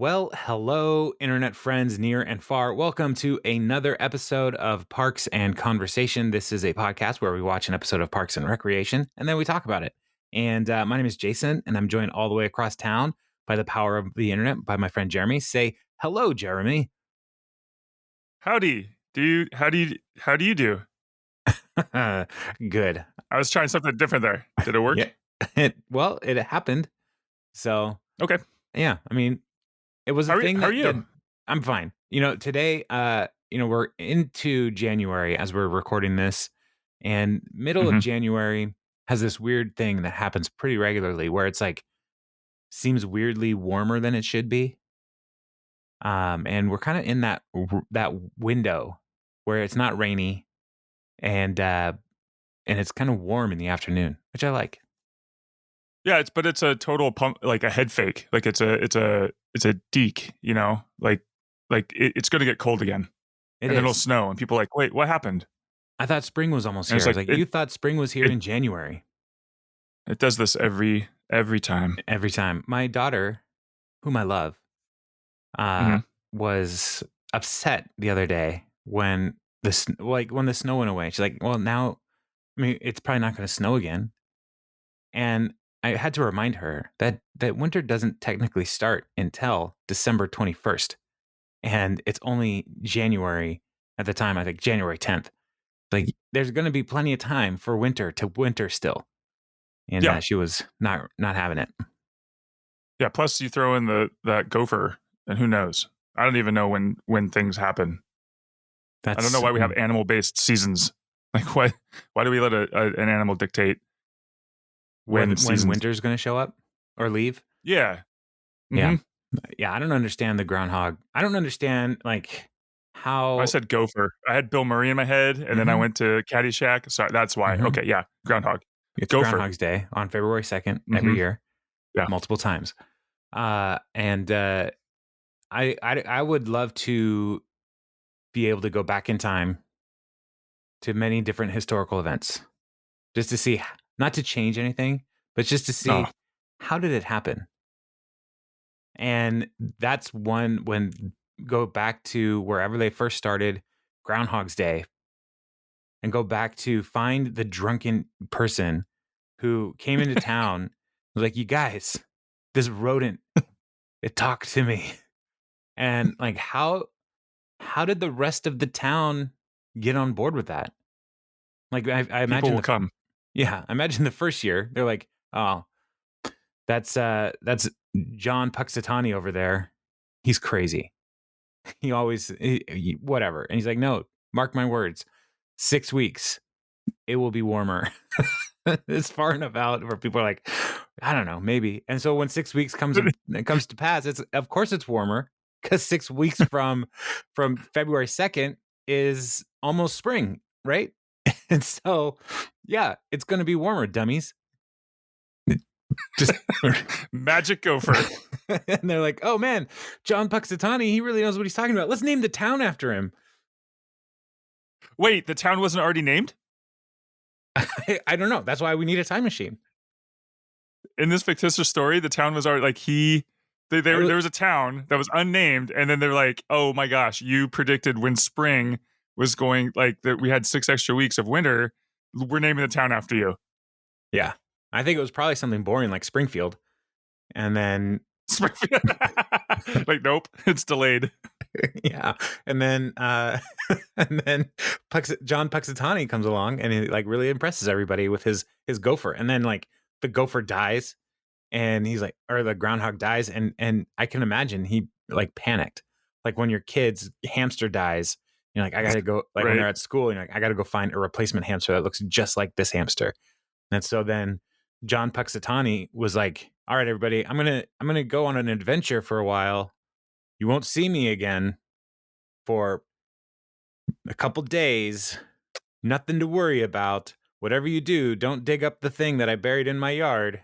Well, hello, internet friends near and far. Welcome to another episode of Parks and Conversation. This is a podcast where we watch an episode of Parks and Recreation and then we talk about it. And my name is Jason, and I'm joined all the way across town by the power of the internet by my friend Jeremy. Say hello, Jeremy. Howdy. How do you do? Good. I was trying something different there. Did it work? Yeah. It happened. So, Okay. yeah, I mean, it was a thing. How are you? I'm fine. Today, we're into January as we're recording this, and middle of Mhm. January has this weird thing that happens pretty regularly where it's like seems weirdly warmer than it should be. And we're kind of in that window where it's not rainy and it's kind of warm in the afternoon, which I like. Yeah, it's a total pump, like a head fake. Like it's a deek, it's going to get cold again. It and then it'll is. snow and people are like, "Wait, what happened?" I thought spring was almost And here. it's I was like like, you thought spring was here it in January. it does this every time. Every time. My daughter, whom I love, Mhm. was upset the other day when when the snow went away. She's like, "Well, now, I mean, it's probably not going to snow again." And I had to remind her that winter doesn't technically start until December 21st, and it's only January at the time. I think January 10th. Like, there's going to be plenty of time for winter to winter still, and Yeah. she was not having it. Yeah, plus you throw in that gopher and who knows? I don't even know when things happen. I don't know why we have animal-based seasons. Like why do we let an animal dictate when winter's going to show up or leave? Yeah. Yeah. Mhm. Yeah, I don't understand the groundhog. I don't understand how I said gopher. I had Bill Murray in my head, and then I went to Caddyshack. Sorry, that's why. Mhm. Okay, yeah, groundhog. It's Gopher. Groundhog's Day on February 2nd every year. Yeah. Multiple times. I would love to be able to go back in time to many different historical events just to see, not to change anything, but just to see how did it happen. And that's when go back to wherever they first started, Groundhog's Day, and go back to find the drunken person who came into town, was like, "You guys, this rodent, it talked to me." And like, how did the rest of the town get on board with that? Like, I People imagine will come. I imagine the first year they're like, "Oh, that's John Puxatani over there. He's crazy. He always whatever." And he's like, "No, mark my words. 6 weeks, it will be warmer." It's far enough out where people are like, "I don't know, maybe." And so when 6 weeks comes to pass, it's of course it's warmer because 6 weeks from February 2nd is almost spring, right? And so, yeah, it's going to be warmer, dummies. Just Magic gopher. And they're like, "Oh man, John Puxatani, he really knows what he's talking about. Let's name the town after him." Wait, the town wasn't already named? I don't know. That's why we need a time machine. In this fictitious story, the town was already like there was a town that was unnamed, and then they're like, "Oh my gosh, you predicted when spring was going, like that we had 6 extra weeks of winter. We're naming the town after you." Yeah. I think it was probably something boring like Springfield. And then like, nope, it's delayed. Yeah. And then John Puxatani comes along and he like really impresses everybody with his gopher. And then like the gopher dies and he's like, or the groundhog dies, and I can imagine he like panicked. Like when your kid's hamster dies, you're like, I gotta go, like when they're at school, and you're like, I gotta go find a replacement hamster that looks just like this hamster. And so then John Puxatani was like, "All right, everybody, I'm gonna go on an adventure for a while. You won't see me again for a couple days. Nothing to worry about. Whatever you do, don't dig up the thing that I buried in my yard.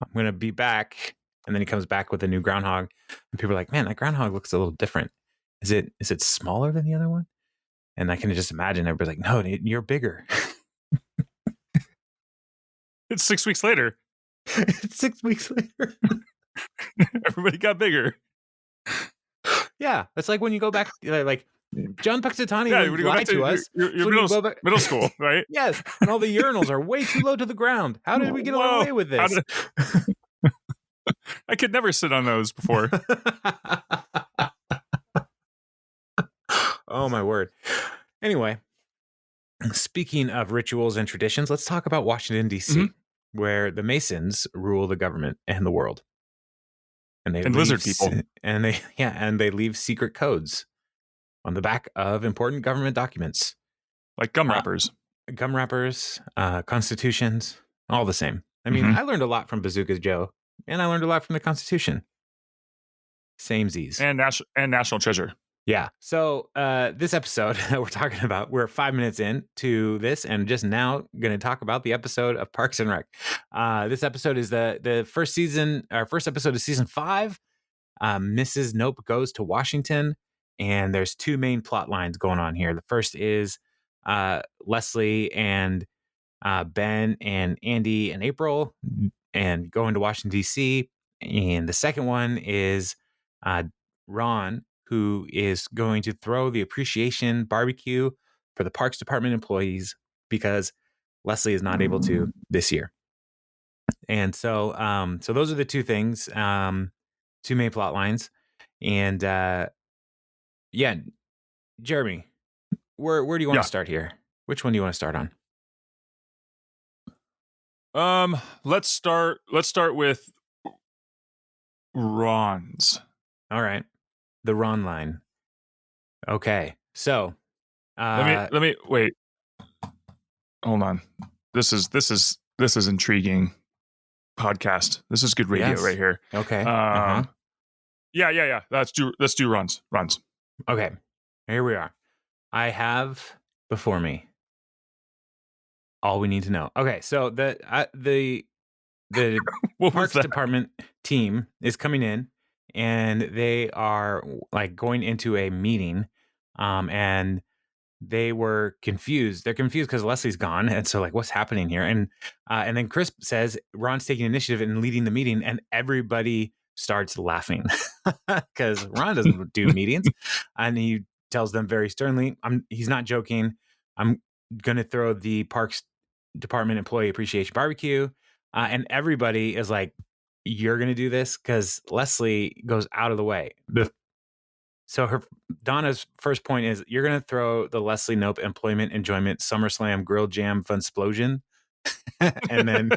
I'm gonna be back." And then he comes back with a new groundhog, and people are like, "Man, that groundhog looks a little different. Is it smaller than the other one?" And I can just imagine everybody's like, "No, you're bigger." It's 6 weeks later. It's 6 weeks later. Everybody got bigger. Yeah, it's like when you go back, like John Puxatani Yeah, when wouldn't you go lie back to to us. your So when you go back, middle school, right? yes, and all the urinals are way too low to the ground. How did we get Whoa. away with this? I could never sit on those before. Oh my word. Anyway, speaking of rituals and traditions, let's talk about Washington D.C., where the Masons rule the government and the world, and they lizard people, and they leave secret codes on the back of important government documents, like gum wrappers, constitutions, all the same. I mean, I learned a lot from Bazooka Joe, and I learned a lot from the Constitution. Samesies. And National Treasure. Yeah. So this episode that we're talking about, we're 5 minutes into this, and just now going to talk about the episode of Parks and Rec. This episode is the first episode of season 5. Mrs. Nope goes to Washington, and there's 2 main plot lines going on here. The first is Leslie and Ben and Andy and April and going to Washington, D.C. And the second one is Ron, who is going to throw the appreciation barbecue for the Parks Department employees because Leslie is not able to this year. And so those are the 2 things, 2 main plot lines. And yeah, Jeremy, where do you want to start here? Which one do you want to start on? Let's start with Ron's. All right. The Ron line. Okay. So let me wait. Hold on. This is intriguing podcast. This is good radio right here. Okay. Yeah. Let's do Ron's. Okay. Here we are. I have before me all we need to know. Okay, so the Parks Department team is coming in, and they are like going into a meeting, and they were confused. They're confused because Leslie's gone, and so like, what's happening here? And then Chris says Ron's taking initiative and leading the meeting, and everybody starts laughing because Ron doesn't do meetings, and he tells them very sternly, he's not joking. I'm gonna throw the Parks Department employee appreciation barbecue, and everybody is like, "You're gonna do this?" Because Leslie goes out of the way. So Donna's first point is, you're gonna throw the Leslie Nope Employment Enjoyment SummerSlam Grill Jam Funsplosion, and then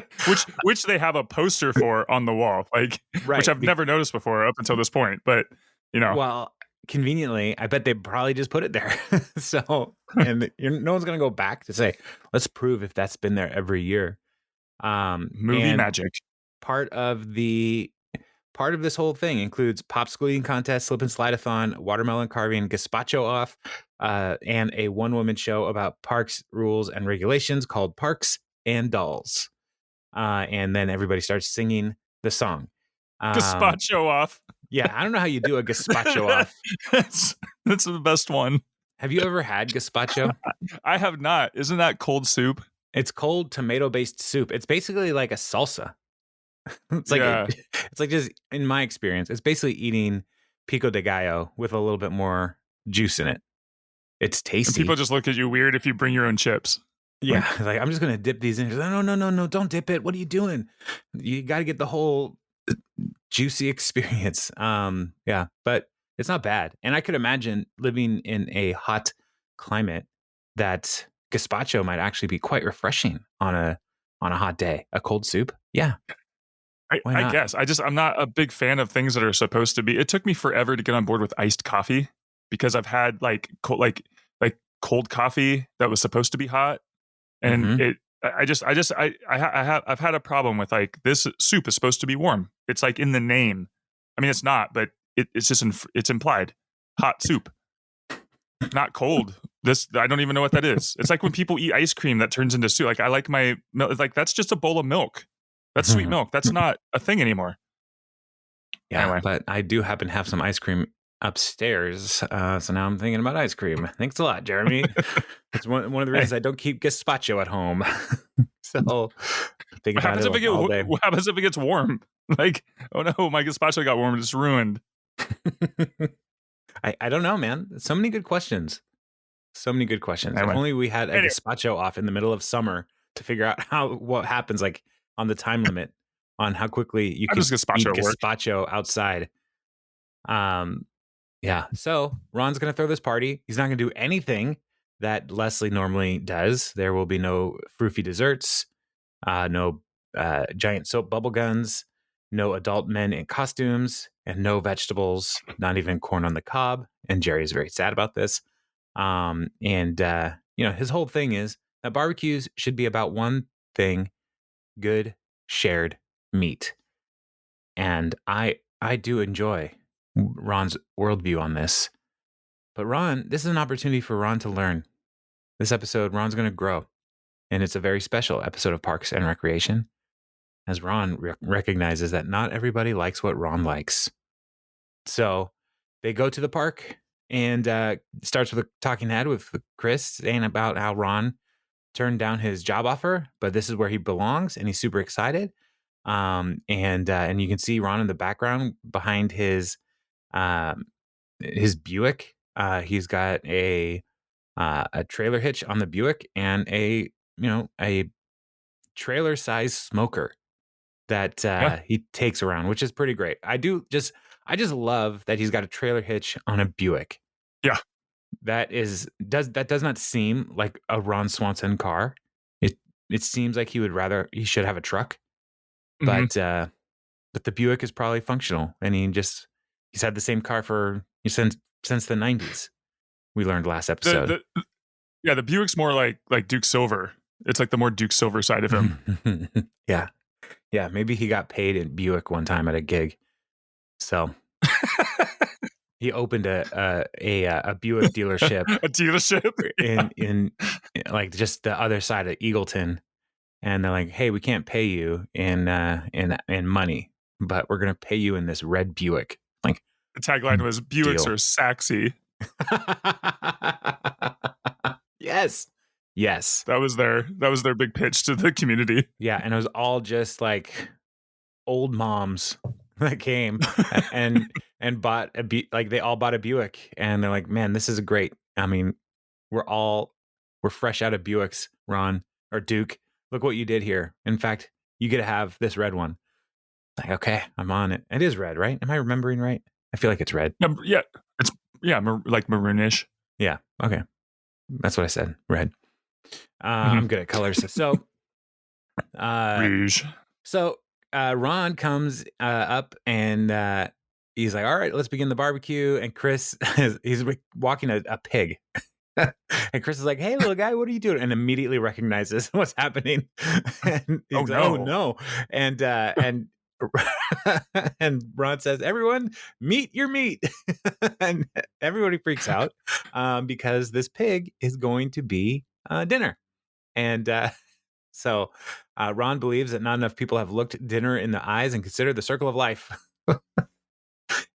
which they have a poster for on the wall, like which I've never noticed before up until this point, but well, conveniently, I bet they probably just put it there. So, and no one's going to go back to say, let's prove if that's been there every year. Movie magic. Part of this whole thing includes popsicle eating contest, slip and slide-a-thon, watermelon carving, gazpacho off, and a one-woman show about parks rules and regulations called Parks and Dolls. And then everybody starts singing the song. Gazpacho off. Yeah, I don't know how you do a gazpacho off. That's the best one. Have you ever had gazpacho? I have not. Isn't that cold soup? It's cold tomato-based soup. It's basically like a salsa. It's like just, in my experience, it's basically eating pico de gallo with a little bit more juice in it. It's tasty. And people just look at you weird if you bring your own chips. Yeah, like I'm just gonna dip these in. No, don't dip it. What are you doing? You got to get the whole juicy experience. Yeah, but it's not bad. And I could imagine living in a hot climate that gazpacho might actually be quite refreshing on a hot day. A cold soup. Yeah. I guess. I'm not a big fan of things that are supposed to be. It took me forever to get on board with iced coffee because I've had like cold coffee that was supposed to be hot. And I've had a problem with like, this soup is supposed to be warm. It's like in the name. I mean, it's not, but it's just it's implied. Hot soup, not cold. I don't even know what that is. It's like when people eat ice cream that turns into soup. Like I like my milk. Like that's just a bowl of milk. That's sweet milk. That's not a thing anymore. Yeah, anyway. But I do happen to have some ice cream upstairs. So now I'm thinking about ice cream. Thanks a lot, Jeremy. It's one of the reasons I don't keep gazpacho at home. So think about it all day. What happens if it gets warm? Like, oh no, my gazpacho got warm. It's ruined. I don't know, man. So many good questions. So many good questions. If Anyway, only we had a anyway, gazpacho off in the middle of summer to figure out what happens, like on the time limit on how quickly you how could does eat gazpacho work? gazpacho outside. Yeah. So Ron's gonna throw this party. He's not gonna do anything that Leslie normally does. There will be no froofy desserts, no giant soap bubble guns, no adult men in costumes, and no vegetables, not even corn on the cob. And Jerry is very sad about this. His whole thing is that barbecues should be about one thing: good shared meat. And I do enjoy Ron's worldview on this. But Ron, this is an opportunity for Ron to learn. This episode, Ron's going to grow. And it's a very special episode of Parks and Recreation, as Ron recognizes that not everybody likes what Ron likes. So they go to the park, and starts with a talking head with Chris saying about how Ron turned down his job offer, but this is where he belongs, and he's super excited. And you can see Ron in the background behind his Buick. He's got a trailer hitch on the Buick and a trailer size smoker that Yeah, he takes around, which is pretty great. I just love that he's got a trailer hitch on a Buick. yeah. That does not seem like a Ron Swanson car. It seems like he should have a truck, Mm-hmm. but the Buick is probably functional, and he's had the same car since the 90s. We learned last episode. The Buick's more like Duke Silver. It's like the more Duke Silver side of him. Yeah. Yeah, maybe he got paid in Buick one time at a gig. So he opened a Buick dealership A dealership. in like just the other side of Eagleton, and they're like, "Hey, we can't pay you in money, but we're gonna pay you in this red Buick." Like, The tagline was Buicks deal. are sexy. Yes. Yes. That was their big pitch to the community. Yeah, and it was all just like old moms that came and bought like they all bought a Buick, and they're like, "Man, this is great. I mean, we're fresh out of Buicks, Ron or Duke. Look what you did here. In fact, you get to have this red one." Like, okay, I'm on it. It is red, right? Am I remembering right? I feel like it's red. Yeah, it's like maroonish. Yeah. Okay. That's what I said. Red. Mm-hmm. I'm good at colors. So, Rouge. So Ron comes up, and he's like, "All right, let's begin the barbecue." And Chris, he's walking a pig. And Chris is like, "Hey, little guy, what are you doing?" And immediately recognizes what's happening. And he's like, "Oh no!" And and Ron says, "Everyone, meet your meat." And everybody freaks out because this pig is going to be dinner. And so Ron believes that not enough people have looked dinner in the eyes and considered the circle of life.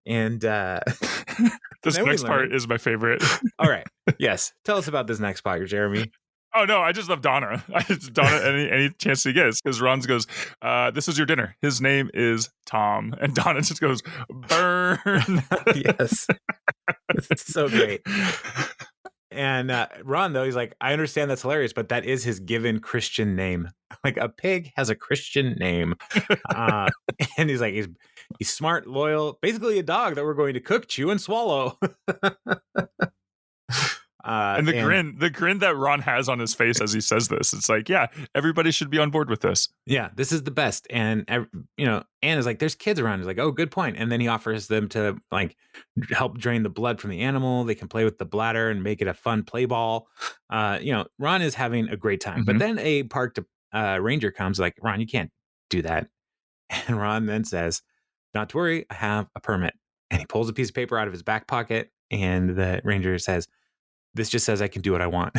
And this next part is my favorite. All right. Yes. Tell us about this next part, Jeremy. Oh no, I just love Donna. Donna any chance he gets, because Ron goes, "This is your dinner. His name is Tom," and Donna just goes, "Burn." Yes. It's so great. And Ron, though, he's like, "I understand that's hilarious, but that is his given Christian name. Like, a pig has a Christian name." And he's like, he's smart, loyal, basically a dog that we're going to cook, chew, and swallow. And the grin that Ron has on his face as he says this, it's like, yeah, everybody should be on board with this. Yeah, this is the best. And Anne is like, "There's kids around." He's like, "Oh, good point." And then he offers them to like help drain the blood from the animal. They can play with the bladder and make it a fun play ball. Ron is having a great time. Mm-hmm. But then a park ranger comes, like, "Ron, you can't do that." And Ron then says, "Not to worry, I have a permit." And he pulls a piece of paper out of his back pocket, and the ranger says, "This just says I can do what I want."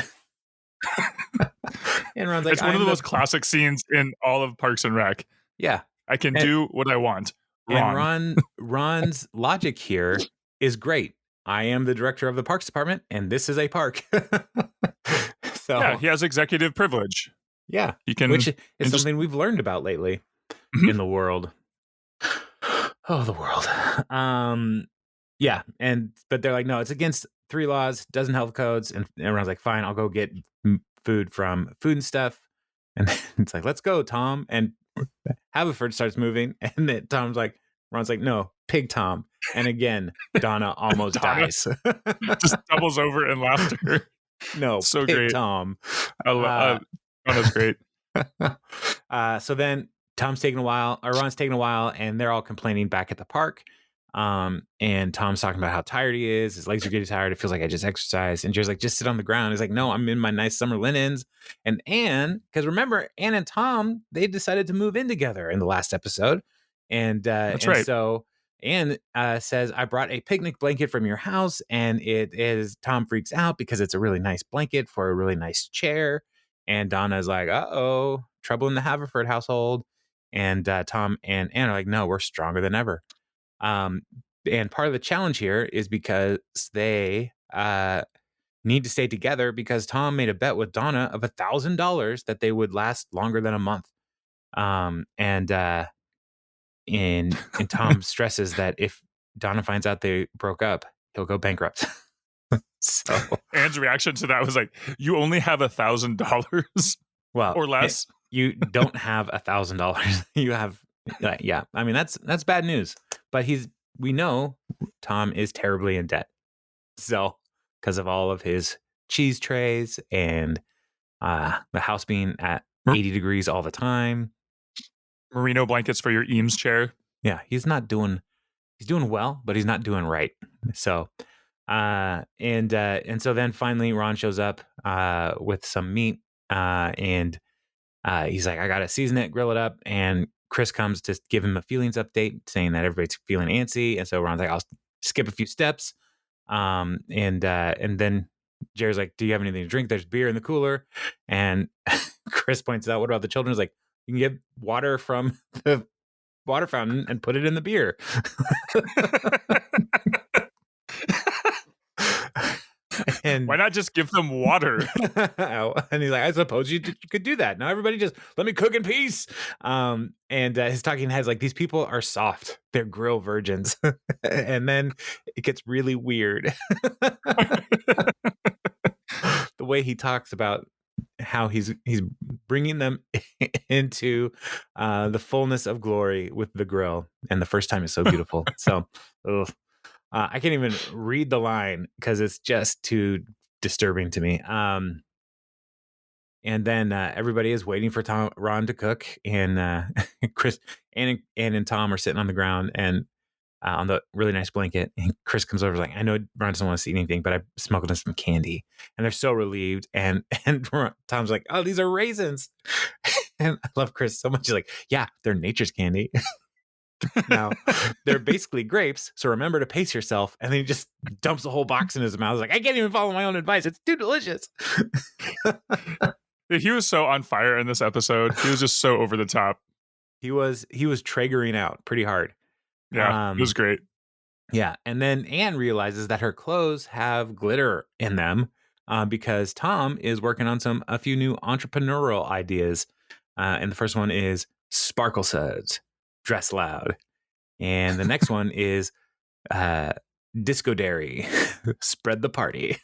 And Ron's like, it's one of the most classic scenes in all of Parks and Rec. Yeah. I can do what I want. And Ron's logic here is great. "I am the director of the Parks Department, and this is a park." So yeah, he has executive privilege. Yeah. He can, which is something we've learned about lately in the world. Oh, the world. Yeah, but they're like, no, it's against 3 laws, doesn't health codes, and everyone's like, fine, I'll go get food from Food and Stuff, and it's like, let's go, Tom, and Haverford starts moving, and then Tom's like, Ron's like, no, Pig Tom, and again, Donna almost Donna dies. just doubles over in laughter. No, So Pig great. Tom. Donna's great. So then Ron's taking a while, and they're all complaining back at the park. And Tom's talking about how tired he is. His legs are getting tired. It feels like I just exercised. And Jerry's like, just sit on the ground. He's like, no, I'm in my nice summer linens. And Anne, because remember, Anne and Tom, they decided to move in together in the last episode. That's right. So Anne says, I brought a picnic blanket from your house. And Tom freaks out because it's a really nice blanket for a really nice chair. And Donna's like, uh-oh, trouble in the Haverford household. And Tom and Anne are like, no, we're stronger than ever. And part of the challenge here is because they need to stay together because Tom made a bet with Donna of $1,000 that they would last longer than a month. And Tom stresses that if Donna finds out they broke up, he'll go bankrupt. So Anne's reaction to that was like, you only have $1,000 well or less. You don't have $1,000. You have yeah. I mean that's bad news. But we know Tom is terribly in debt. So because of all of his cheese trays and the house being at 80 degrees all the time. Merino blankets for your Eames chair. Yeah, he's doing well, but he's not doing right. So and so then finally Ron shows up with some meat and he's like, I gotta season it, grill it up, and Chris comes to give him a feelings update, saying that everybody's feeling antsy, and so Ron's like, I'll skip a few steps, and then Jerry's like, do you have anything to drink? There's beer in the cooler, and Chris points out, what about the children? He's like, you can get water from the water fountain and put it in the beer. And why not just give them water? And he's like, I suppose you could do that. Now everybody just let me cook in peace. And his talking heads like, these people are soft. They're grill virgins. And then it gets really weird. The way he talks about how he's bringing them into the fullness of glory with the grill. And the first time is so beautiful. So, I can't even read the line because it's just too disturbing to me. And then everybody is waiting for Ron to cook, and Chris and Tom are sitting on the ground and on the really nice blanket. And Chris comes over like, I know Ron doesn't want to see anything, but I smuggled in some candy, and they're so relieved. And Tom's like, oh, these are raisins. And I love Chris so much. He's like, yeah, they're nature's candy. Now they're basically grapes, so remember to pace yourself. And then he just dumps a whole box in his mouth. He's like, I can't even follow my own advice. It's too delicious. He was so on fire in this episode. He was just so over the top. He was Traegering out pretty hard. Yeah, it was great. Yeah, and then Anne realizes that her clothes have glitter in them because Tom is working on a few new entrepreneurial ideas. And the first one is Sparkle Suds, dress loud. And the next one is Disco Dairy, spread the party.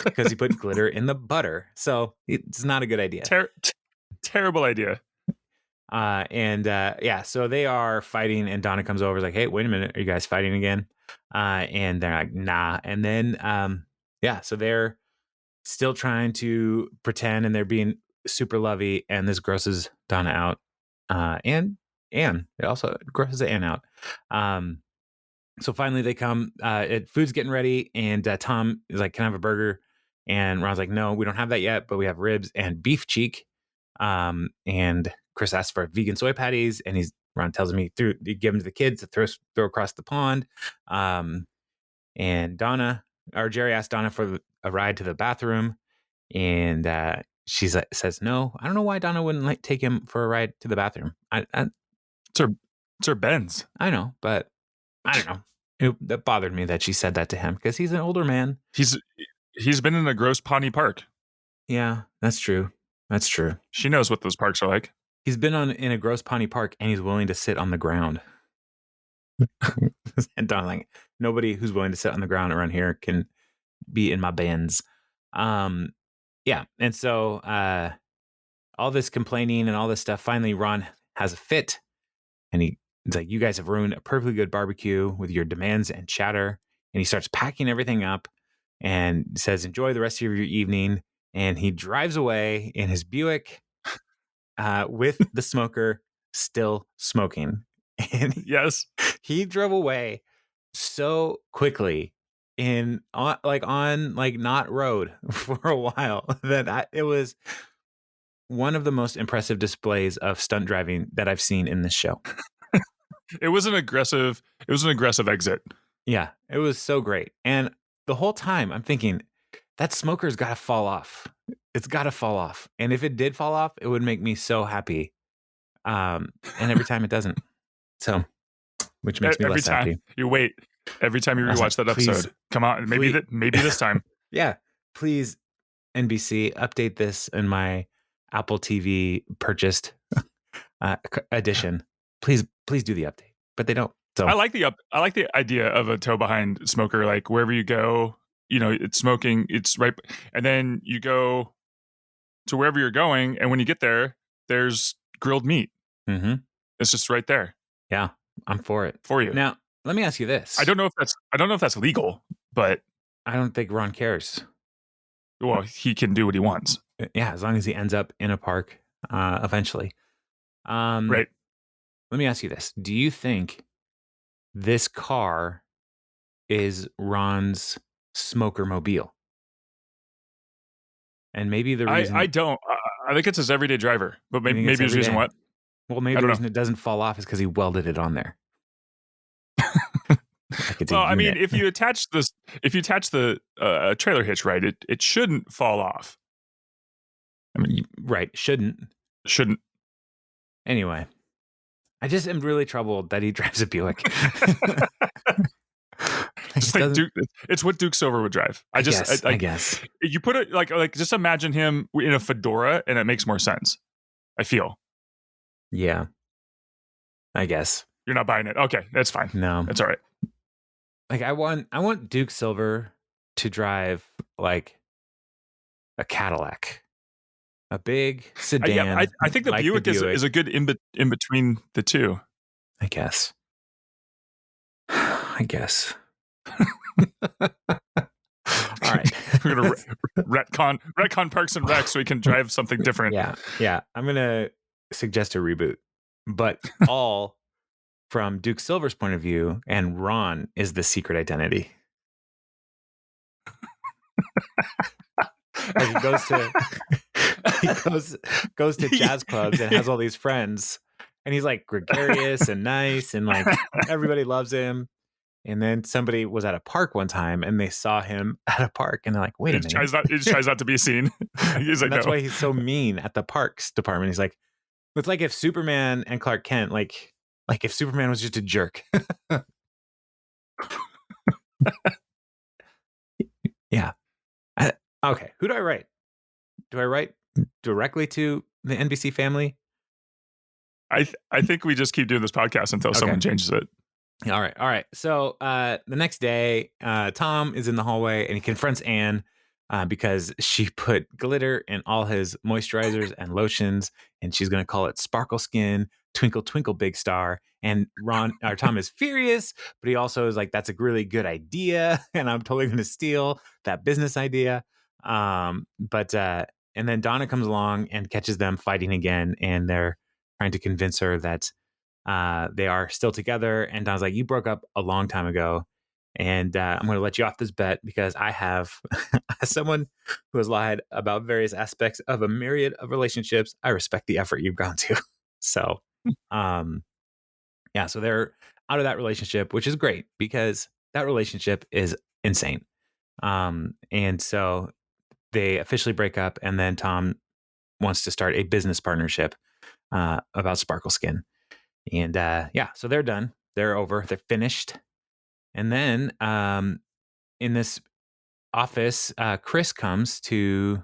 Because he put glitter in the butter. So it's not a good idea. Terrible idea. So they are fighting, and Donna comes over, is like, hey, wait a minute, are you guys fighting again? And they're like, nah. And then so they're still trying to pretend, and they're being super lovey, and this grosses Donna out. And Anne, it also grosses Anne out. So finally they come, food's getting ready, and Tom is like, can I have a burger? And Ron's like, no, we don't have that yet, but we have ribs and beef cheek. And Chris asks for vegan soy patties, and Ron tells him you give them to the kids to throw across the pond. And Jerry asked Donna for a ride to the bathroom, and she says no. I don't know why Donna wouldn't take him for a ride to the bathroom. It's her Benz. I know, but I don't know. That bothered me that she said that to him because he's an older man. He's been in a gross Pawnee Park. Yeah, that's true. That's true. She knows what those parks are like. He's been in a gross Pawnee Park, and he's willing to sit on the ground. And Don like, nobody who's willing to sit on the ground around here can be in my bands. Yeah. And so all this complaining and all this stuff, finally Ron has a fit, and he's like, you guys have ruined a perfectly good barbecue with your demands and chatter. And he starts packing everything up and says, enjoy the rest of your evening. And he drives away in his Buick with the smoker still smoking. And Yes. he drove away so quickly on not road for a while that it was one of the most impressive displays of stunt driving that I've seen in this show. It was an aggressive exit. Yeah, it was so great. And the whole time I'm thinking, that smoker's got to fall off. It's got to fall off. And if it did fall off, it would make me so happy. And every time it doesn't. So, which makes me Every less time happy. you wait, every time you rewatch that episode, come on, maybe this time. Yeah, please, NBC, update this in my Apple TV purchased edition. Please do the update, but they don't. So I like the idea of a tow behind smoker. Like wherever you go, it's smoking. It's right, and then you go to wherever you're going, and when you get there, there's grilled meat. Mm-hmm. It's just right there. Yeah, I'm for it for you. Now, let me ask you this. I don't know if that's legal, but I don't think Ron cares. Well, he can do what he wants. Yeah, as long as he ends up in a park eventually. Right. Let me ask you this. Do you think this car is Ron's smoker mobile? And maybe the reason... I don't. I think it's his everyday driver. But maybe his reason what? Well, maybe the reason it doesn't fall off is because he welded it on there. Well, I mean, if you attach the trailer hitch right, it shouldn't fall off. I mean, right, shouldn't. Anyway, I just am really troubled that he drives a Buick. It's what Duke Silver would drive. I guess you put it like just imagine him in a fedora, and it makes more sense. I feel. Yeah, I guess you're not buying it. Okay, that's fine. No, that's all right. Like I want Duke Silver to drive like a Cadillac, a big sedan. Yeah, I think the Buick is a good in between the two. I guess. All right, we're gonna retcon Parks and Rec so we can drive something different. Yeah. I'm gonna suggest a reboot, but all from Duke Silver's point of view, and Ron is the secret identity. Like he goes to jazz clubs and has all these friends, and he's like gregarious and nice, and like everybody loves him. And then somebody was at a park one time, and they saw him at a park, and they're like, "Wait a minute!" He tries not to be seen. He's like, that's no. why he's so mean at the parks department. He's like, it's like if Superman and Clark Kent, like if Superman was just a jerk. Yeah. Okay. Who do I write? Do I write directly to the NBC family? I think we just keep doing this podcast until someone changes it. All right. So the next day, Tom is in the hallway and he confronts Anne because she put glitter in all his moisturizers and lotions, and she's going to call it Sparkle Skin, Twinkle Twinkle Big Star. And Tom is furious, but he also is like, that's a really good idea, and I'm totally going to steal that business idea. And then Donna comes along and catches them fighting again, and they're trying to convince her that they are still together. And Don's like, you broke up a long time ago, and I'm going to let you off this bet because I have as someone who has lied about various aspects of a myriad of relationships, I respect the effort you've gone to. So, so they're out of that relationship, which is great because that relationship is insane. And so they officially break up, and then Tom wants to start a business partnership about Sparkle Skin. And so they're done. They're over. They're finished. And then in this office, Chris comes to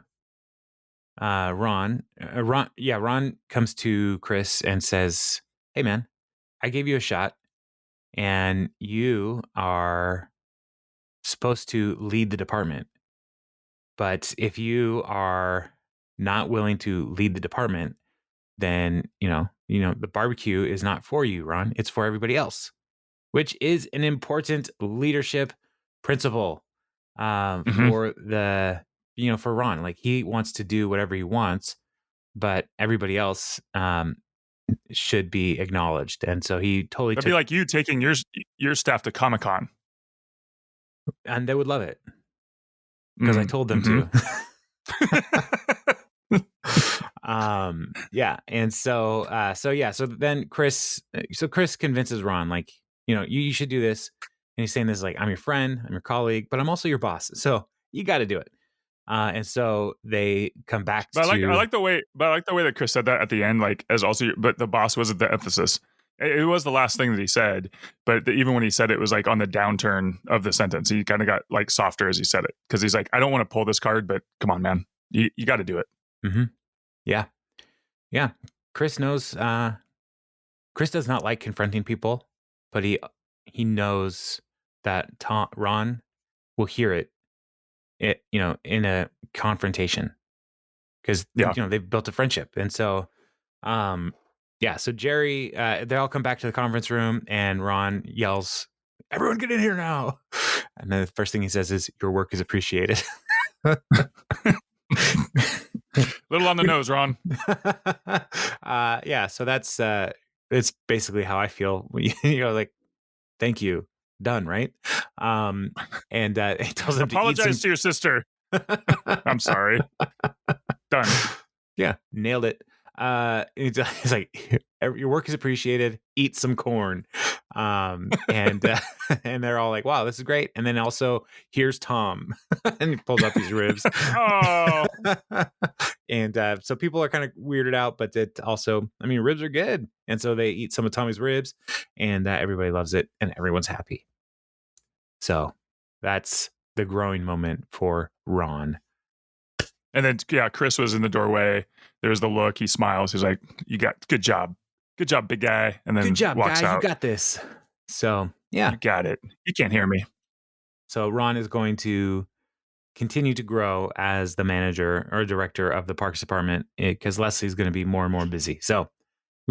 Ron. Ron comes to Chris and says, "Hey, man, I gave you a shot. and you are supposed to lead the department. But if you are not willing to lead the department, then the barbecue is not for you, Ron. It's for everybody else, which is an important leadership principle Hmm. for for Ron. Like, he wants to do whatever he wants, but everybody else should be acknowledged. And so he totally That'd be took, like you taking your staff to Comic-Con. and they would love it because I told them Mm-hmm. to. Yeah. And so then Chris convinces Ron, like, you should do this. And he's saying this, like, I'm your friend, I'm your colleague, but I'm also your boss, so you got to do it. And so they come back But I to like the way that Chris said that at the end, like, as also, but the boss wasn't the emphasis. It was the last thing that he said, but even when he said it, was like on the downturn of the sentence. He kind of got like softer as he said it, because he's like, I don't want to pull this card, but come on, man, you got to do it. Mhm. Yeah. Yeah. Chris knows Chris does not like confronting people, but he knows that Ron will hear it in a confrontation, because Yeah. they've built a friendship. And so yeah, so Jerry, they all come back to the conference room, and Ron yells, "Everyone get in here now." And then the first thing he says is, "Your work is appreciated." Little on the nose, Ron. Yeah, so that's it's basically how I feel. Like, thank you, done, right? And he tells them to eat Apologize some. to your sister. I'm sorry. Done. Yeah, nailed it. He's like, your work is appreciated. Eat some corn. And and they're all like, wow, this is great. And then also, here's Tom, and he pulls out these ribs. Oh, And so people are kind of weirded out, but it also, I mean, ribs are good. And so they eat some of Tommy's ribs, and everybody loves it, and everyone's happy. So that's the growing moment for Ron. and then yeah, Chris was in the doorway. There's the look. He smiles. He's like, "You got good job, big guy," and then Good job, guy. walks You out. got this. So yeah. You got it. You can't hear me. So Ron is going to continue to grow as the manager or director of the parks department, because Leslie's going to be more and more busy. So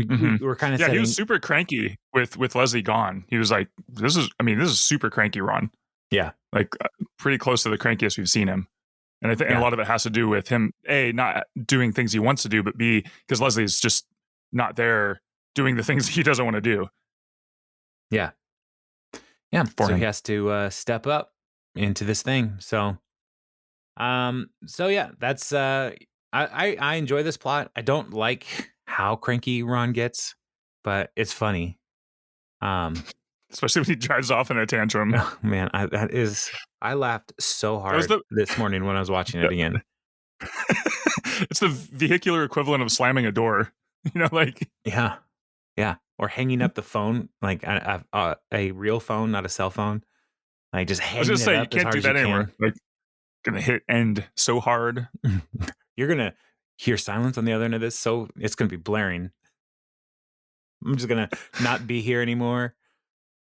Hmm. we're kind of Yeah, he was setting. super cranky with Leslie gone. He was like, "This is super cranky, Ron. Yeah. Like pretty close to the crankiest we've seen him." And I think a Yeah. lot of it has to do with him, A, not doing things he wants to do, but B, because Leslie's just not there doing the things he doesn't want to do Yeah. Yeah. for So he him. has to step into this thing. So yeah, that's I enjoy this plot. I don't like how cranky Ron gets, but it's funny. Especially when he drives off in a tantrum. Oh, man, I laughed so That was hard the this morning when I was watching it again. it's the vehicular equivalent of slamming a door. Like Yeah. Yeah. Or hanging up the phone, like a real phone, not a cell phone. Like, just I was gonna hanging it say, you up as can't hard do as you that anymore. can. Like gonna hit end so hard. You're gonna hear silence on the other end of this, so it's gonna be blaring. I'm just gonna not be here anymore.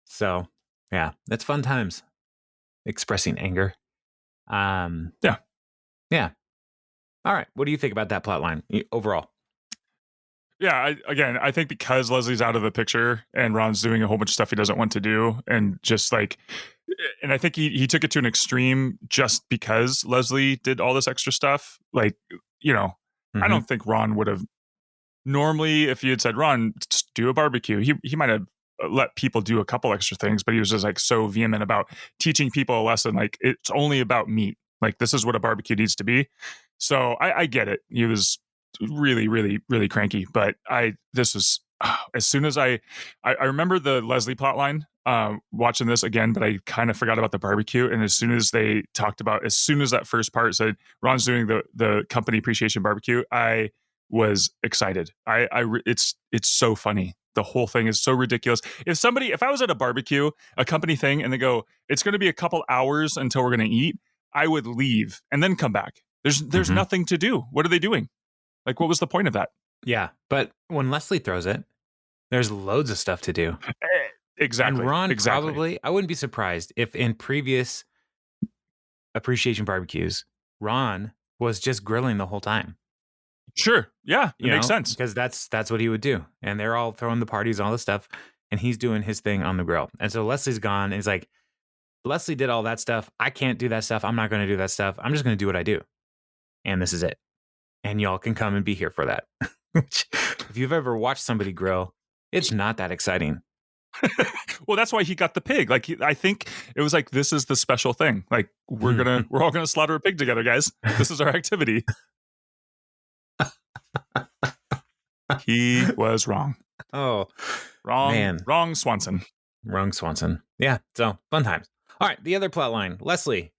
So yeah, it's fun times expressing anger. Yeah. Yeah. All right. What do you think about that plot line overall? Yeah, I think because Leslie's out of the picture and Ron's doing a whole bunch of stuff he doesn't want to do, and just like, and I think he took it to an extreme just because Leslie did all this extra stuff. Like, I Mm-hmm. don't think Ron would have normally, if you had said, Ron, just do a barbecue, he might have let people do a couple extra things, but he was just like so vehement about teaching people a lesson. Like, it's only about meat. Like, this is what a barbecue needs to be. So I get it. He was really, really, really cranky, but this was as soon as I remember the Leslie plotline, watching this again, but I kind of forgot about the barbecue. And as soon as they talked about, as soon as that first part said Ron's doing the company appreciation barbecue, I was excited. It's so funny. The whole thing is so ridiculous. If I was at a barbecue, a company thing, and they go, it's going to be a couple hours until we're going to eat, I would leave and then come back. There's Mm-hmm. nothing to do. What are they doing? Like, what was the point of that? Yeah, but when Leslie throws it, there's loads of stuff to do. And Exactly. Ron Exactly. probably, I wouldn't be surprised if in previous appreciation barbecues, Ron was just grilling the whole time. Sure. Yeah. It makes sense. Because that's what he would do. And they're all throwing the parties and all this stuff, and he's doing his thing on the grill. And so Leslie's gone, and he's like, Leslie did all that stuff. I can't do that stuff. I'm not going to do that stuff. I'm just going to do what I do. And this is it. And y'all can come and be here for that. Which, if you've ever watched somebody grill, it's not that exciting. Well, that's why he got the pig. Like, I think it was like, this is the special thing. Like, we're all gonna slaughter a pig together, guys. This is our activity. He was wrong. Oh, Wrong, man. Wrong Swanson. Wrong Swanson. Yeah. So fun times. All right. The other plot line, Leslie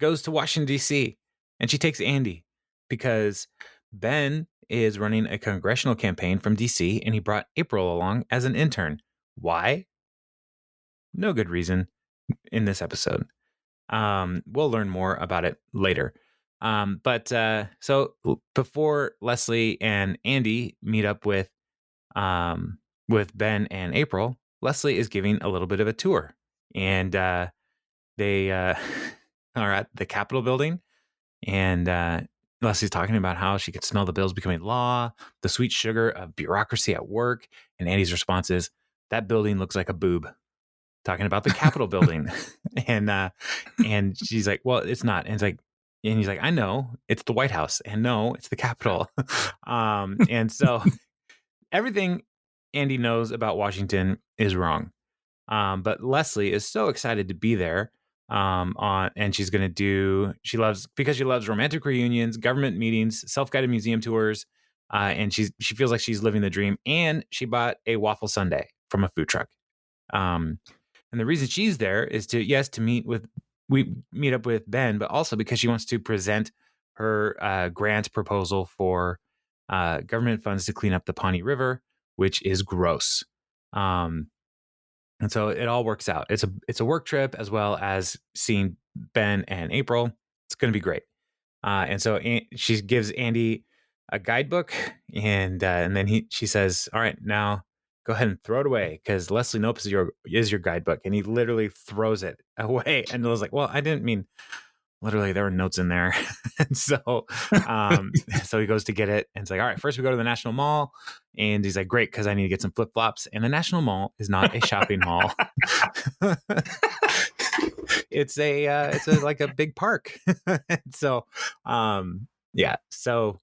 goes to Washington, D.C., and she takes Andy because Ben is running a congressional campaign from D.C., and he brought April along as an intern. Why? No good reason in this episode. We'll learn more about it later. So before Leslie and Andy meet up with Ben and April, Leslie is giving a little bit of a tour, and they are at the Capitol building, and Leslie's talking about how she could smell the bills becoming law, the sweet sugar of bureaucracy at work, and Andy's response is, "That building looks like a boob." Talking about the Capitol building, and she's like, "Well, it's not." And he's like, "I know, it's the White House, and no, it's the Capitol." And so everything Andy knows about Washington is wrong. But Leslie is so excited to be there. And she's going to she loves romantic reunions, government meetings, self-guided museum tours. And she feels like she's living the dream. And she bought a waffle sundae from a food truck. And the reason she's there is to meet up with Ben, but also because she wants to present her grant proposal for government funds to clean up the Pawnee River, which is gross. And so it all works out. It's a work trip as well as seeing Ben and April. It's going to be great. And so she gives Andy a guidebook, and then she says, "All right, now go ahead and throw it away because Leslie Nope is your guidebook." And he literally throws it away. And I was like, "Well, I didn't mean literally. There were notes in there." And so he goes to get it, and it's like, "All right, first we go to the National Mall." And he's like, "Great, because I need to get some flip flops." And the National Mall is not a shopping mall. It's like a big park. So, yeah. So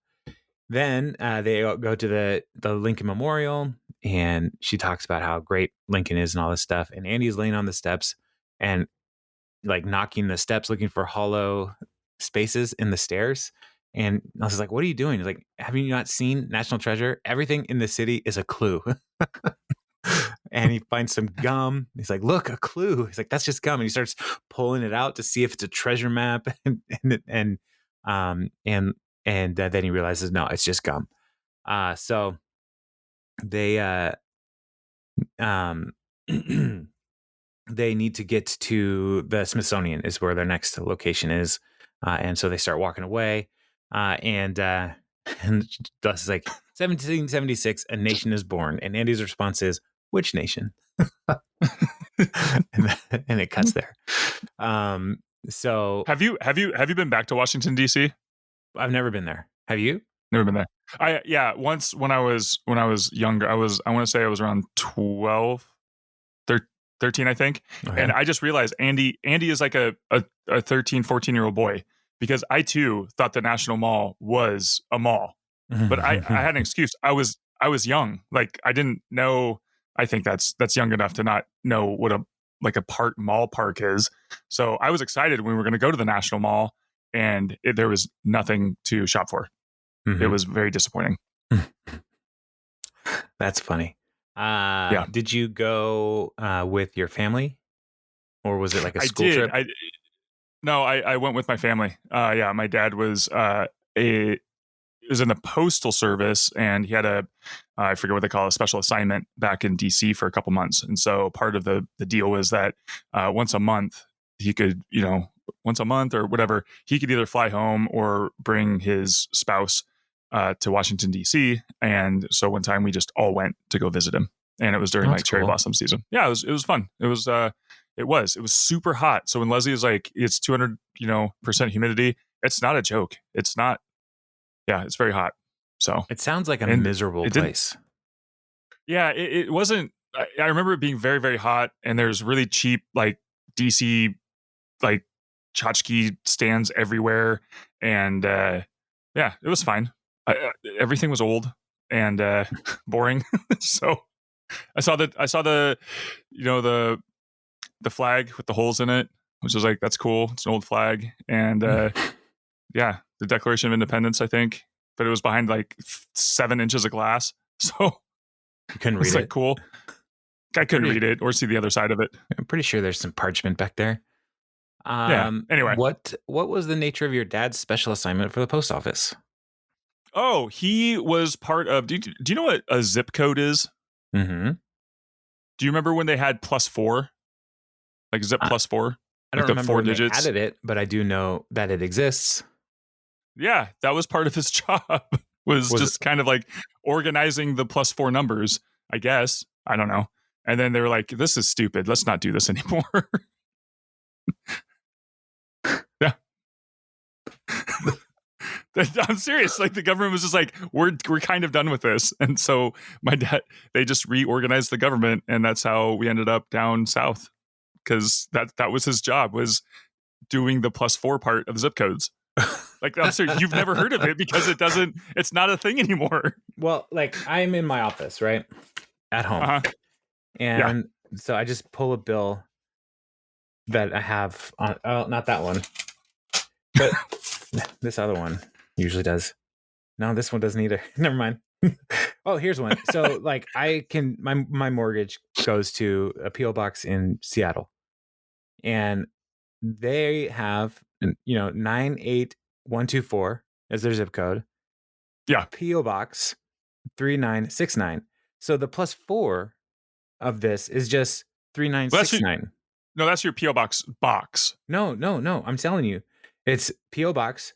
then they go to the Lincoln Memorial, and she talks about how great Lincoln is and all this stuff. And Andy's laying on the steps and like knocking the steps, looking for hollow spaces in the stairs. And I was like, "What are you doing?" He's like, "Have you not seen National Treasure? Everything in the city is a clue." And he finds some gum. He's like, "Look, a clue." He's like, "That's just gum." And he starts pulling it out to see if it's a treasure map. And then he realizes, no, it's just gum. So they they need to get to the Smithsonian is where their next location is. And so they start walking away. And Dust is like, 1776, a nation is born. And Andy's response is, "Which nation?" and it cuts there. So have you been back to Washington, D.C.? I've never been there. Have you? Never been there. Once when I was younger, I want to say I was around 12, 13, I think. Okay. And I just realized Andy is like a 13, 14-year-old boy, because I too thought the National Mall was a mall. But I had an excuse. I was young. Like, I didn't know. I think that's young enough to not know what a mall park is. So I was excited when we were going to go to the National Mall, and there was nothing to shop for. Mm-hmm. It was very disappointing. That's funny. Yeah. Did you go with your family, or was it like a school trip? No, I went with my family. My dad was was in the postal service, and he had I forget what they call it, a special assignment back in DC for a couple months. And so part of the deal was that once a month he could, once a month or whatever, he could either fly home or bring his spouse to Washington, DC. And so one time we just all went to go visit him. and it was during That's like cherry cool. blossom season. Yeah, it was fun. It was super hot. So when Leslie is like, it's 200% humidity, it's not a joke. It's not. Yeah, it's very hot. So It sounds like a and miserable it didn't. place. Yeah, it wasn't. I remember it being very, very hot, and there's really cheap like DC like tchotchke stands everywhere, and yeah, it was fine. Everything was old and boring. So I saw the the flag with the holes in it, which was like, that's cool. It's an old flag, and yeah, the Declaration of Independence, I think, but it was behind like 7 inches of glass, so You couldn't it's read like it. cool. I couldn't read it or see the other side of it. I'm pretty sure there's some parchment back there. Yeah. Anyway, what was the nature of your dad's special assignment for the post office? oh, he was part of. Do you know what a zip code is? Mm-hmm. Do you remember when they had +4, like zip +4? I Like don't the remember 4 when digits. they added it, but I do know that it exists. Yeah, that was part of his job. was Was just kind of like organizing the +4 numbers, I guess. I don't know. And then they were like, "This is stupid. Let's not do this anymore." Yeah. I'm serious. Like the government was just like, we're kind of done with this. And so my dad, they just reorganized the government, and that's how we ended up down south. Because that was his job, was doing the +4 part of zip codes. Like, I'm sorry, you've never heard of it because it's not a thing anymore. Well, like I'm in my office, right? At home. Uh-huh. And so I just pull a bill that I have on, not that one, but this other one usually does. No, this one doesn't either. Never mind. Oh, here's one. So like my mortgage goes to a PO box in Seattle, and they have 98124 as their zip code. Yeah. PO box 3969. So the +4 of this is just 3969. No, that's your PO box. No. I'm telling you, it's PO box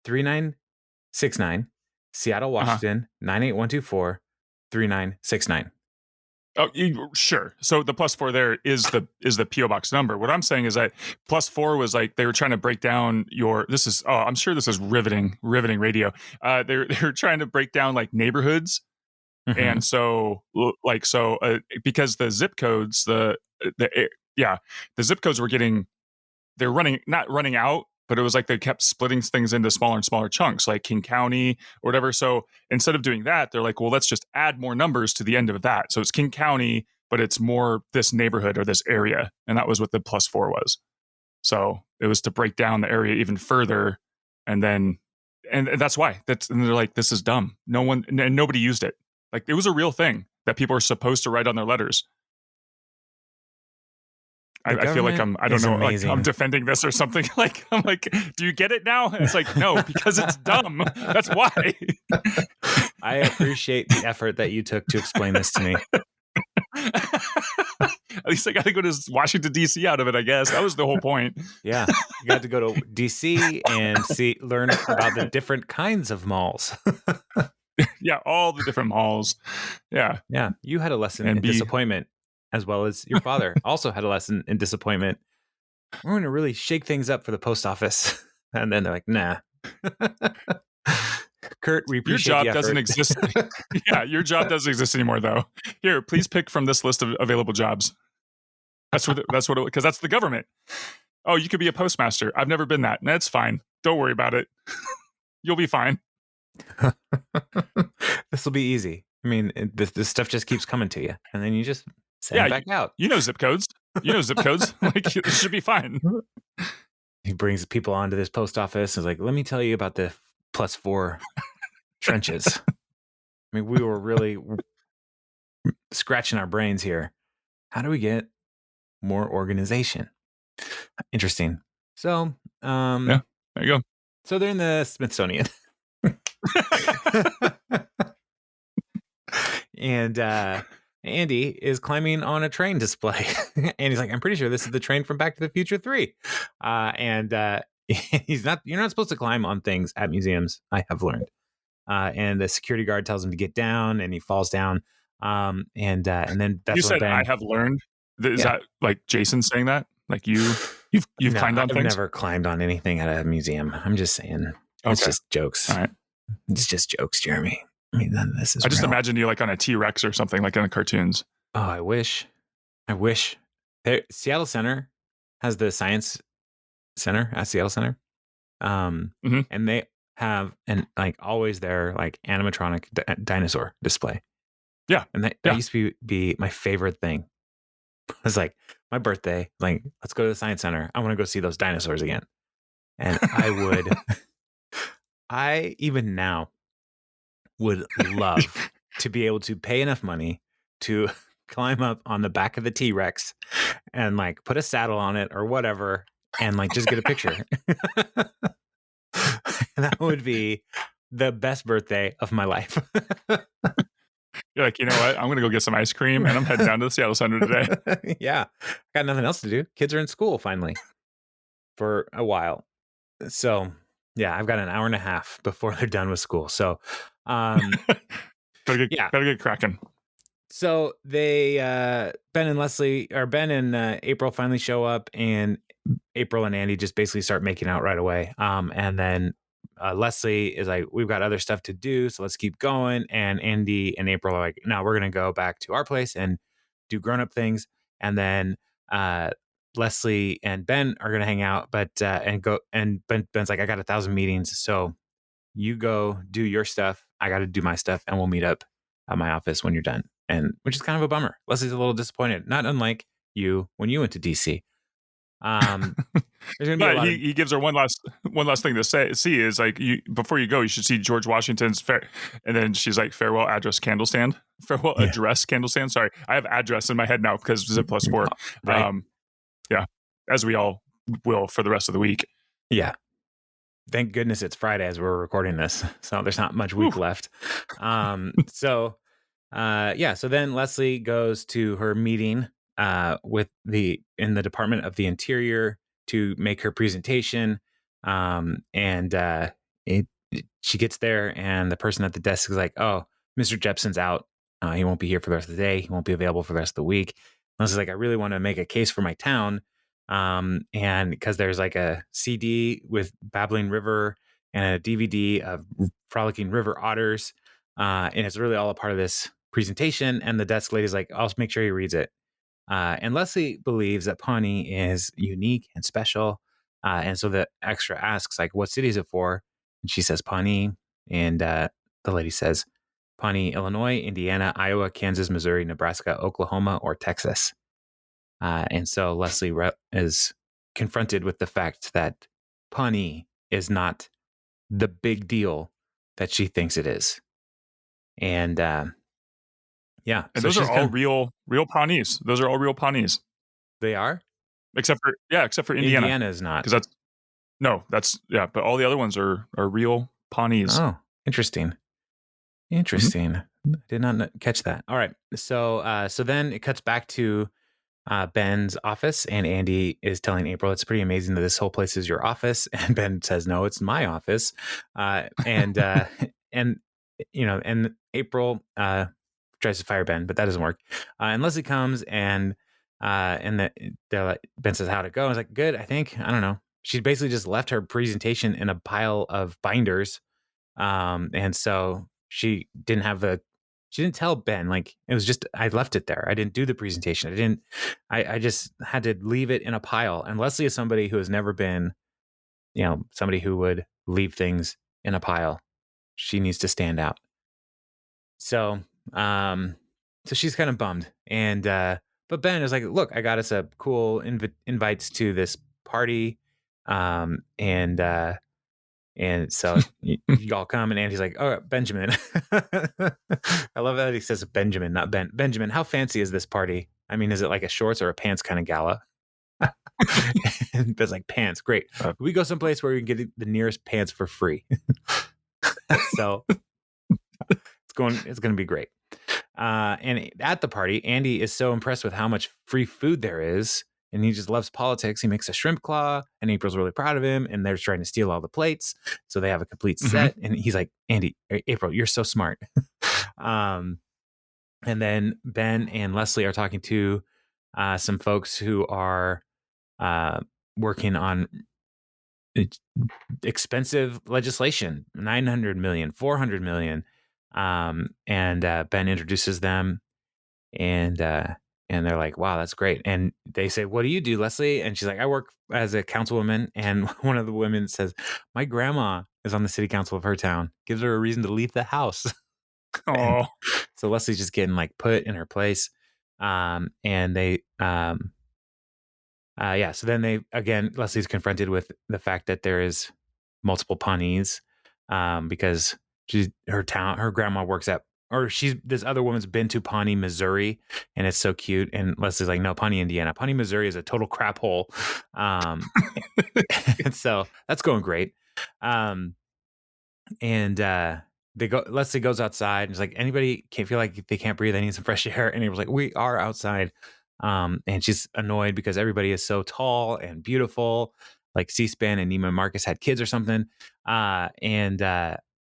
3969, Seattle, Washington 98124 3969. Oh, sure. So the +4 there is the PO box number. What I'm saying is that +4 was like they were trying to break down your. This is I'm sure this is riveting radio. They're trying to break down like neighborhoods, and so because the zip codes the zip codes were not running out, but it was like they kept splitting things into smaller and smaller chunks, like King County or whatever. So instead of doing that, they're like, well, let's just add more numbers to the end of that. So it's King County, but it's more this neighborhood or this area. And that was what the +4 was. So it was to break down the area even further. And that's why. And they're like, this is dumb. Nobody used it. Like, it was a real thing that people are supposed to write on their letters. I feel like I don't know, like I'm defending this or something. Like, I'm like, do you get it now? And it's like, no, because it's dumb. That's why. I appreciate the effort that you took to explain this to me. At least I got to go to Washington, D.C. out of it, I guess. That was the whole point. Yeah. You got to go to D.C. and learn about the different kinds of malls. Yeah, all the different malls. Yeah. Yeah. You had a lesson in disappointment, as well as your father also had a lesson in disappointment. We're going to really shake things up for the post office. And then they're like, nah. Kurt, we appreciate your job doesn't exist. Yeah, your job doesn't exist anymore, though. Here, please pick from this list of available jobs. That's what because that's the government. Oh, you could be a postmaster. I've never been that. That's fine. Don't worry about it. You'll be fine. This will be easy. I mean, this stuff just keeps coming to you, and then you just send it back out. You know zip codes. Like, it should be fine. He brings people onto this post office and is like, let me tell you about the +4 trenches. I mean, we were really scratching our brains here. How do we get more organization? Interesting. So, yeah, there you go. So they're in the Smithsonian. And Andy is climbing on a train display. And he's like, I'm pretty sure this is the train from Back to the Future 3. You're not supposed to climb on things at museums, I have learned. And the security guard tells him to get down, and he falls down. And then You that's when said I Ben. have learned. Is Yeah. that like Jason saying that? Like you've No, climbed on I've things? never climbed on anything at a museum. I'm just saying, it's Okay. just jokes. All right. It's just jokes, Jeremy. I mean, none of this is I just real. imagine you like on a T-Rex or something like in the cartoons. Oh, I wish. I wish. Seattle Center has the science center at Seattle Center. Mm-hmm. And they have an like always their like animatronic dinosaur display. Yeah. And that used to be my favorite thing. It was like my birthday, like, let's go to the science center. I want to go see those dinosaurs again. And I even now would love to be able to pay enough money to climb up on the back of the T-Rex and like put a saddle on it or whatever and like just get a picture. That would be the best birthday of my life. You're like, you know what? I'm going to go get some ice cream and I'm heading down to the Seattle Center today. Yeah. Got nothing else to do. Kids are in school finally for a while. So, yeah, I've got an hour and a half before they're done with school. So, Better yeah. get cracking. So they, Ben and April finally show up, and April and Andy just basically start making out right away. And then Leslie is like, we've got other stuff to do, so let's keep going. And Andy and April are like, no, we're going to go back to our place and do grown-up things. And then Leslie and Ben are going to hang out, and Ben's like, I got 1,000 meetings, so you go do your stuff. I got to do my stuff, and we'll meet up at my office when you're done. And which is kind of a bummer. Leslie's a little disappointed, not unlike you when you went to DC. There's gonna be But he gives her one last thing to see is like, before you go, you should see George Washington's and then she's like, farewell address candle stand. Address candle stand. Sorry, I have address in my head now because Z+4. Right. Yeah, as we all will for the rest of the week. Yeah. Thank goodness it's Friday as we're recording this, so there's not much week left. So then Leslie goes to her meeting in the Department of the Interior to make her presentation. She gets there, and the person at the desk is like, "Oh, Mr. Jepson's out. He won't be here for the rest of the day. He won't be available for the rest of the week." Leslie's like, "I really want to make a case for my town." And because there's like a CD with Babbling River and a DVD of Frolicking River Otters, and it's really all a part of this presentation. And the desk lady's like, I'll make sure he reads it. And Leslie believes that Pawnee is unique and special. And so the extra asks, like, what city is it for? And she says Pawnee. And the lady says, Pawnee, Illinois, Indiana, Iowa, Kansas, Missouri, Nebraska, Oklahoma, or Texas. And so Leslie is confronted with the fact that Pawnee is not the big deal that she thinks it is. And yeah, and so those are all real Pawnees. Those are all real Pawnees. They are, except for Indiana. Indiana is not, because but all the other ones are real Pawnees. Oh, interesting. Mm-hmm. Did not catch that. All right, so then it cuts back to Ben's office, and Andy is telling April it's pretty amazing that this whole place is your office, and Ben says no, it's my office. And April tries to fire Ben, but that doesn't work. And Leslie comes, and Ben says how'd it go? I was like, good, I think. I don't know. She basically just left her presentation in a pile of binders, and so she didn't tell Ben, like, it was just, I left it there. I didn't do the presentation. I just had to leave it in a pile. And Leslie is somebody who has never been, somebody who would leave things in a pile. She needs to stand out. So she's kind of bummed. And, but Ben is like, look, I got us a cool invites to this party. And so y'all come, and Andy's like, oh, Benjamin. I love that he says Benjamin, not Ben. Benjamin, how fancy is this party? I mean, is it like a shorts or a pants kind of gala? And Ben's like, pants, great. We go someplace where we can get the nearest pants for free. So it's going to be great. And at the party, Andy is so impressed with how much free food there is. And he just loves politics. He makes a shrimp claw, and April's really proud of him. And they're trying to steal all the plates, so they have a complete set. And he's like, April, you're so smart. And then Ben and Leslie are talking to some folks who are uh, working on expensive legislation, 900 million, 400 million. And Ben introduces them, and they're like, wow, that's great. And they say, what do you do, Leslie? And she's like, I work as a councilwoman. And one of the women says, my grandma is on the city council of her town, gives her a reason to leave the house. And Oh, so Leslie's just getting like put in her place. And they yeah, so then Leslie's confronted with the fact that there is multiple Pawnees, because her grandma works at, or this other woman's been to Pawnee, Missouri, and it's so cute. And Leslie's like, no, Pawnee, Indiana. Pawnee, Missouri is a total crap hole. Um, and so that's going great. Um, and Leslie goes outside and is like, anybody can't feel like they can't breathe, I need some fresh air. And he was like, we are outside. And she's annoyed because everybody is so tall and beautiful, like C-SPAN and Neiman Marcus had kids or something.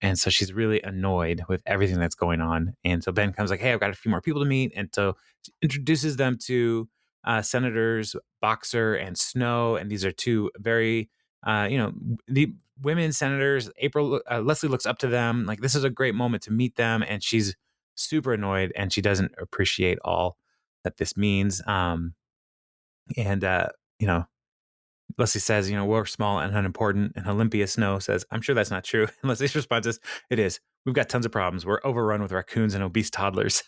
And so she's really annoyed with everything that's going on. And so Ben comes like, hey, I've got a few more people to meet. And so introduces them to Senators Boxer and Snow. And these are two very, the women senators. Leslie looks up to them. Like, this is a great moment to meet them. And she's super annoyed, and she doesn't appreciate all that this means. And Leslie says, we're small and unimportant. And Olympia Snow says, I'm sure that's not true. And Leslie's response is, it is. We've got tons of problems. We're overrun with raccoons and obese toddlers.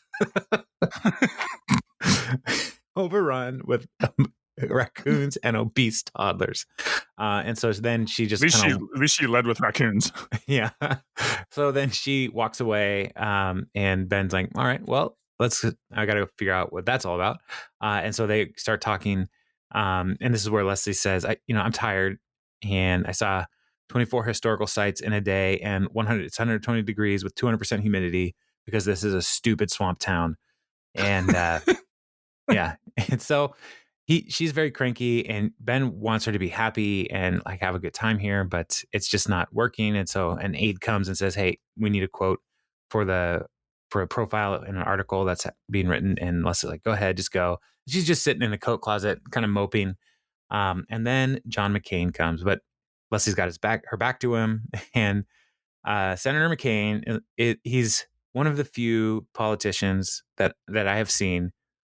Overrun with raccoons and obese toddlers. And so then she just at least she led with raccoons. Yeah. So then she walks away, and Ben's like, all right, well, I got to figure out what that's all about. And so they start talking. And this is where Leslie says, I'm tired, and I saw 24 historical sites in a day, and it's 120 degrees with 200% humidity because this is a stupid swamp town. And yeah. And so she's very cranky, and Ben wants her to be happy and like have a good time here, but it's just not working. And so an aide comes and says, hey, we need a quote for a profile in an article that's being written. And Leslie's like, go ahead, just go. She's just sitting in the coat closet, kind of moping. And then John McCain comes, but Leslie's got her back to him. And Senator McCain, he's one of the few politicians that I have seen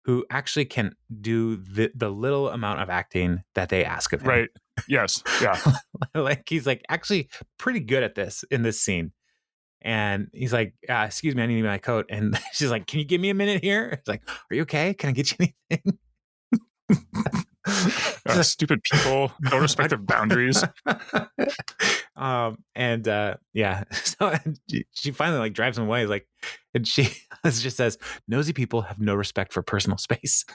who actually can do the little amount of acting that they ask of him. Right. Yes. Yeah. Like, he's like actually pretty good at this in this scene. And he's like, excuse me, I need my coat. And she's like, can you give me a minute here? It's like, are you okay? Can I get you anything? Stupid people don't respect their boundaries. Yeah. So she finally like drives him away. Like, and she just says, nosy people have no respect for personal space.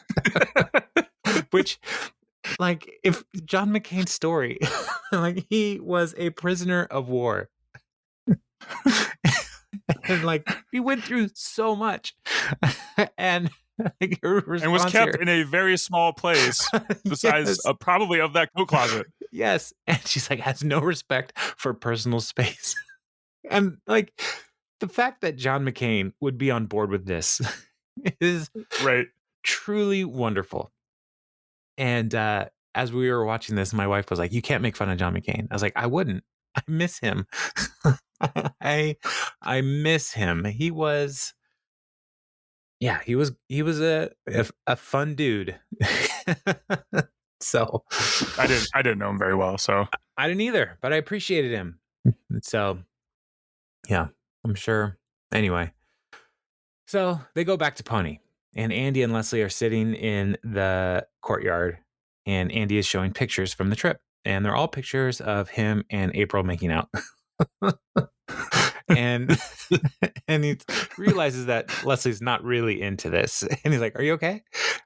Which, like, if John McCain's story, like, he was a prisoner of war. And like, he went through so much. And like, and was kept in a very small place, the size of probably of that coat closet. Yes. And she's like, has no respect for personal space. And like, the fact that John McCain would be on board with this is right, truly wonderful. And as we were watching this, my wife was like, you can't make fun of John McCain. I was like, I wouldn't. I miss him. I miss him. He was a fun dude. So I didn't know him very well, so I didn't either, but I appreciated him. So yeah, I'm sure. Anyway, so they go back to Pawnee, and Andy and Leslie are sitting in the courtyard, and Andy is showing pictures from the trip, and they're all pictures of him and April making out. and he realizes that Leslie's not really into this, and he's like, are you okay?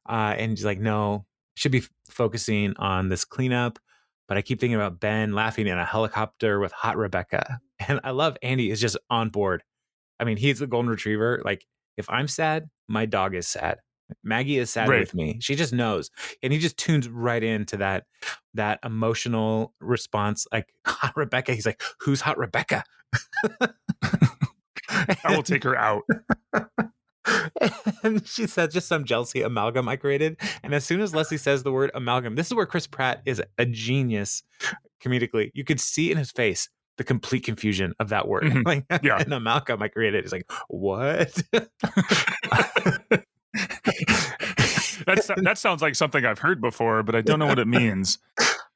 And she's like, no, should be focusing on this cleanup, but I keep thinking about Ben laughing in a helicopter with hot Rebecca. And I love Andy is just on board. I mean, he's the golden retriever. Like, if I'm sad, my dog is sad. Maggie is sad with me. She just knows. And he just tunes right into that emotional response. Like, hot Rebecca. He's like, who's hot Rebecca? I will take her out. And she said just some jealousy amalgam I created. And as soon as Leslie says the word amalgam, this is where Chris Pratt is a genius comedically. You could see in his face the complete confusion of that word. Mhm. Like Yeah. an amalgam I created. He's like, what? That sounds like something I've heard before, but I don't know what it means.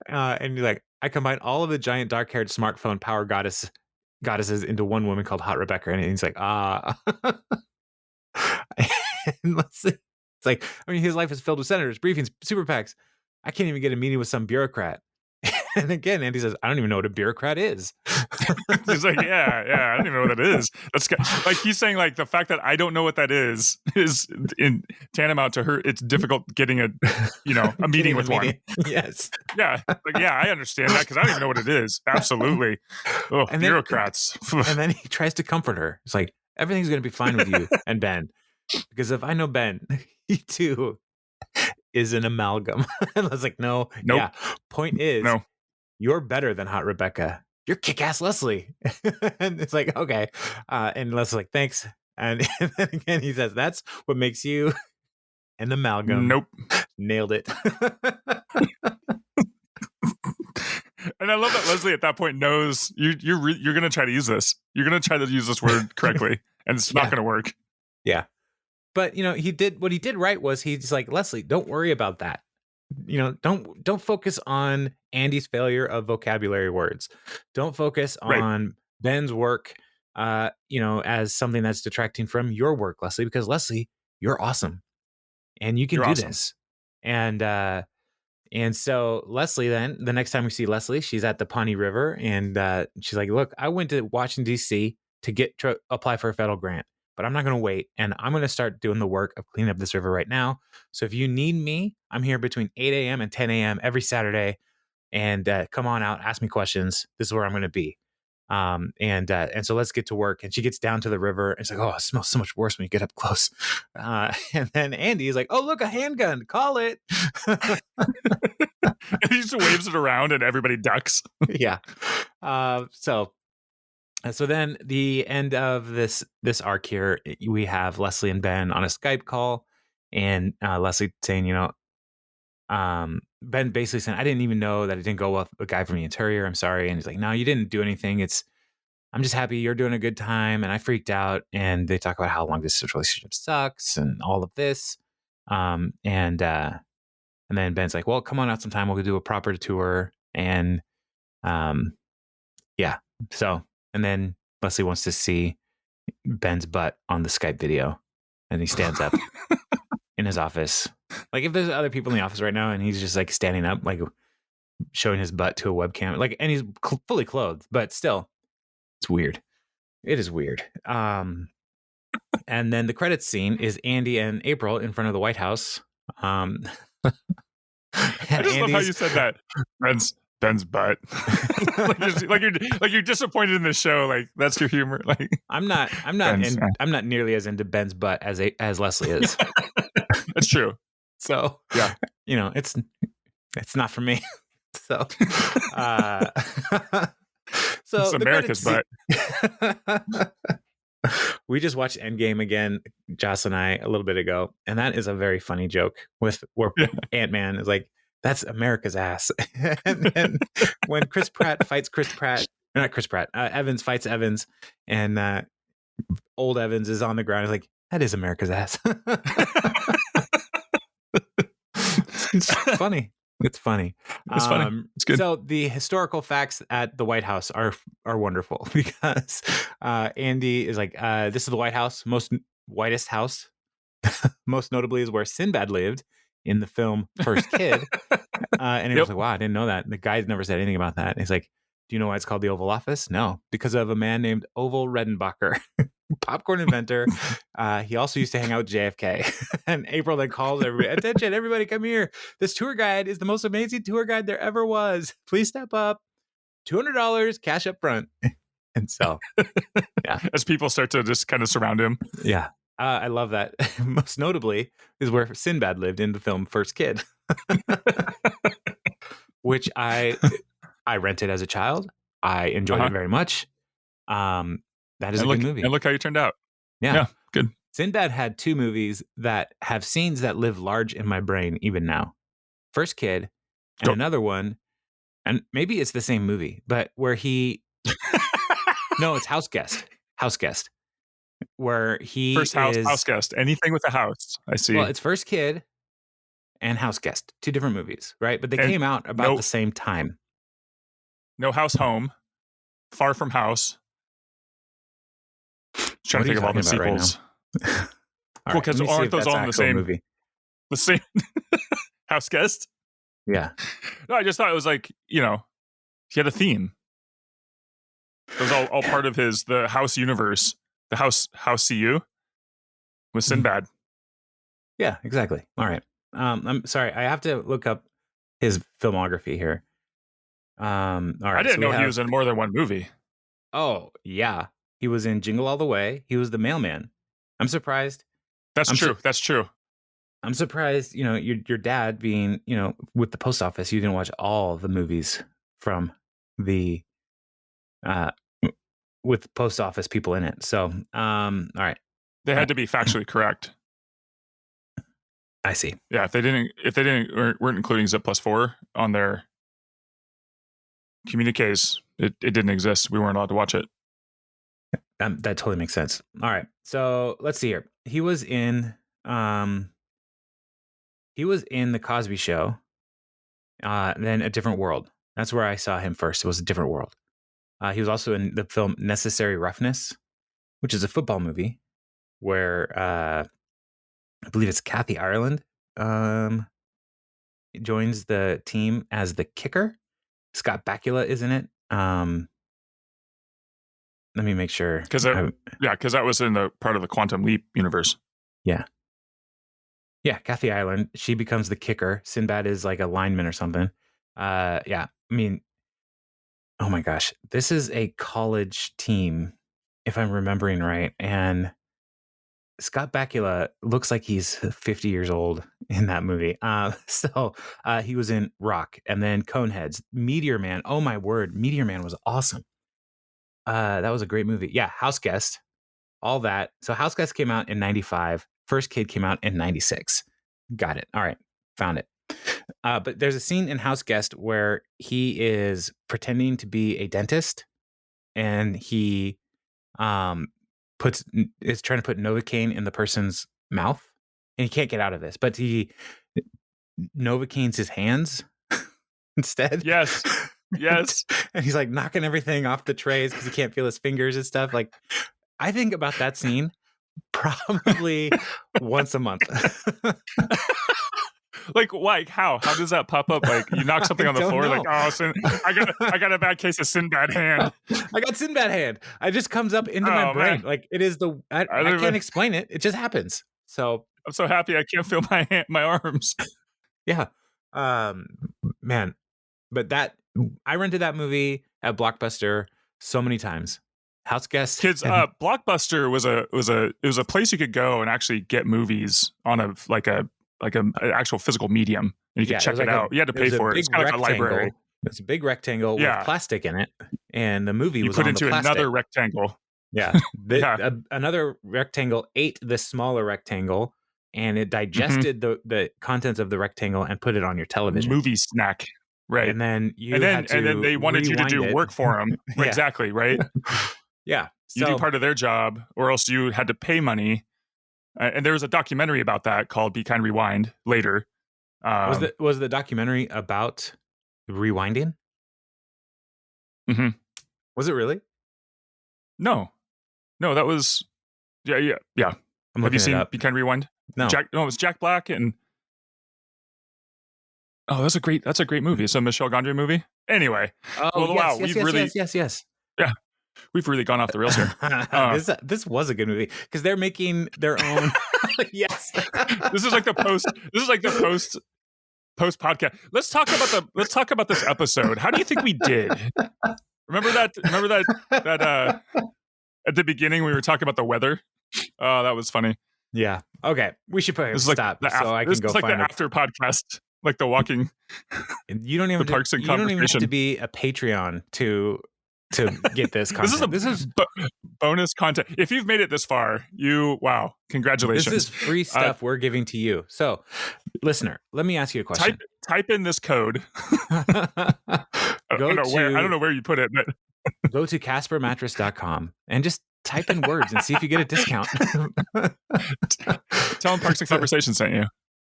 And you're like, I combine all of the giant dark-haired smartphone power goddesses into one woman called Hot Rebecca. And he's like, ah. And let's see. It's like, I mean, his life is filled with senators, briefings, super PACs. I can't even get a meeting with some bureaucrat. And again, Andy says, I don't even know what a bureaucrat is. He's like, yeah, I don't even know what that is. That's like he's saying like the fact that I don't know what that is in tantamount to her. It's difficult getting a meeting with one. Yes. Yeah, like I understand that because I don't even know what it is. Absolutely. Oh, And bureaucrats. And then he tries to comfort her. It's like, everything's going to be fine with you and Ben. Because if I know Ben, he too is an amalgam. And I was like, no. Nope. Yeah. Point is, No. You're better than Hot Rebecca. You're kick-ass Leslie. And it's like, okay. And Leslie's like, thanks. And then again, he says, that's what makes you an amalgam. Nope. Nailed it. And I love that Leslie at that point knows you're going to try to use this. You're going to try to use this word correctly, and it's not going to work. Yeah. But, he did what he did right was he's like, Leslie, don't worry about that. Don't focus on Andy's failure of vocabulary words. Don't focus on Ben's work, as something that's detracting from your work, Leslie, because Leslie, you're awesome and you can do this. And so Leslie, then the next time we see Leslie, she's at the Pawnee River and she's like, look, I went to Washington, D.C. to apply for a federal grant, but I'm not going to wait. And I'm going to start doing the work of cleaning up this river right now. So if you need me, I'm here between 8 a.m. and 10 a.m. every Saturday. And come on out, ask me questions. This is where I'm going to be. And so let's get to work. And she gets down to the river. And it's like, oh, it smells so much worse when you get up close. And then Andy is like, oh, look, a handgun. Call it. He just waves it around and everybody ducks. Yeah. So then the end of this arc here, we have Leslie and Ben on a Skype call, and Leslie saying, Ben basically saying, I didn't even know that it didn't go well with a guy from the interior. I'm sorry. And he's like, no, you didn't do anything. I'm just happy you're doing a good time. And I freaked out. And they talk about how long this relationship sucks and all of this. And then Ben's like, well, come on out sometime. We'll do a proper tour. And yeah. So, and then Leslie wants to see Ben's butt on the Skype video. And he stands up in his office. Like if there's other people in the office right now and he's just like standing up, like showing his butt to a webcam, like, and he's fully clothed, but still it's weird. It is weird. And then the credits scene is Andy and April in front of the White House. I just love how you said that. Ben's butt. like you're disappointed in the show. Like that's your humor. Like I'm not nearly as into Ben's butt as Leslie is. That's true. So yeah, it's not for me. So it's America's butt. We just watched Endgame again, Joss and I, a little bit ago, and that is a very funny joke where Ant-Man is like, that's America's ass. and when Evans fights Evans, and old Evans is on the ground, he's like, that is America's ass. It's funny. It's funny. It's funny. It's good. So the historical facts at the White House are wonderful because Andy is like, this is the White House, whitest house. Most notably is where Sinbad lived in the film First Kid. And he was like, wow, I didn't know that. And the guy never said anything about that. And he's like, do you know why it's called the Oval Office? No, because of a man named Oval Redenbacher, popcorn inventor. He also used to hang out with JFK. And April then calls everybody, attention, everybody come here. This tour guide is the most amazing tour guide there ever was. Please step up. $200 cash up front. And so, yeah. As people start to just kind of surround him. Yeah. I love that. Most notably is where Sinbad lived in the film First Kid, which I rented as a child. I enjoyed it very much. That is a good movie. And look how you turned out. Yeah. Good. Sinbad had 2 movies that have scenes that live large in my brain even now. First Kid and Go. another one, and maybe it's the same movie, but where he no, it's House Guest. House Guest. Where he First house is guest. Anything with a house. I see. well, it's First Kid and House Guest, 2 different movies, right? But they And came out about no- the same time. No House Home. Far From House. Trying What to are think you of all the talking about right sequels. now? All Cool, right, because let me see aren't if those that's all in the actual same movie. the same house guest? Yeah. No, I just thought it was like, he had a theme. It was all part of the house universe, the house CU with Sinbad. Yeah, exactly. All right. I'm sorry. I have to look up his filmography here. All right. I didn't know he was in more than one movie. Oh, yeah. He was in Jingle All the Way. He was the mailman. I'm surprised. That's true. That's true. I'm surprised, your dad being, with the post office, you didn't watch all the movies from the with post office people in it. So, all right. They had to be factually correct. I see. Yeah, if they weren't including Zip Plus 4 on their communiques, it didn't exist. We weren't allowed to watch it. That totally makes sense. All right. So let's see here. He was in the Cosby Show, then A Different World. That's where I saw him first. It was A Different World. He was also in the film Necessary Roughness, which is a football movie where I believe it's Kathy Ireland joins the team as the kicker. Scott Bakula is in it. Let me make sure. Because that was in the part of the Quantum Leap universe. Yeah. Yeah, Kathy Ireland. She becomes the kicker. Sinbad is like a lineman or something. Yeah. I mean, oh my gosh. This is a college team, if I'm remembering right. And Scott Bakula looks like he's 50 years old in that movie. So he was in Rock and then Coneheads. Meteor Man. Oh my word. Meteor Man was awesome. That was a great movie. Yeah, House Guest, all that. So House Guest came out in 95. First Kid came out in 96. Got it. All right. Found it. But there's a scene in House Guest where he is pretending to be a dentist and he is trying to put Novocaine in the person's mouth and he can't get out of this, but he Novocaine's his hands instead. Yes. Yes. And he's like knocking everything off the trays because he can't feel his fingers and stuff. Like, I think about that scene probably once a month. Like, how does that pop up? Like, you knock something on the floor, like, oh, I got a bad case of Sinbad hand. I got Sinbad hand. It just comes up into my brain. Man. Like, it is I can't explain it. It just happens. So I'm so happy I can't feel my arms. Yeah. Man. But I rented that movie at Blockbuster so many times. House Guest. Kids, Blockbuster was a place you could go and actually get movies on an actual physical medium, and you could check it out. You had to pay for it. It's kind of like a library. It's a big rectangle with plastic in it, and the movie was put on into the plastic. another rectangle. Yeah, another rectangle ate the smaller rectangle, and it digested the contents of the rectangle and put it on your television. Movie snack. Right. And then they wanted you to do work for them. Exactly, right? Yeah. You do part of their job, or else you had to pay money. And there was a documentary about that called Be Kind Rewind later. Was the documentary about rewinding? Mm-hmm. Was it really? No, that was yeah. Have you seen Be Kind Rewind? No. It was Jack Black and. Oh, that's a great movie. It's a Michel Gondry movie. Anyway, yes. Yeah, we've really gone off the rails here. This was a good movie because they're making their own. Yes, this is like the post podcast. Let's talk about this episode. How do you think we did? Remember that at the beginning we were talking about the weather. Oh, that was funny. Yeah. Okay, we should put stop so I can go find the after podcast. Like the walking, you don't even have to be a Patreon to get this content. This is bonus content. If you've made it this far, wow, congratulations. This is free stuff we're giving to you. So, listener, let me ask you a question. Type in this code. I don't know where you put it, but go to caspermattress.com and just type in words and see if you get a discount. Tell them Parks and Conversation sent you.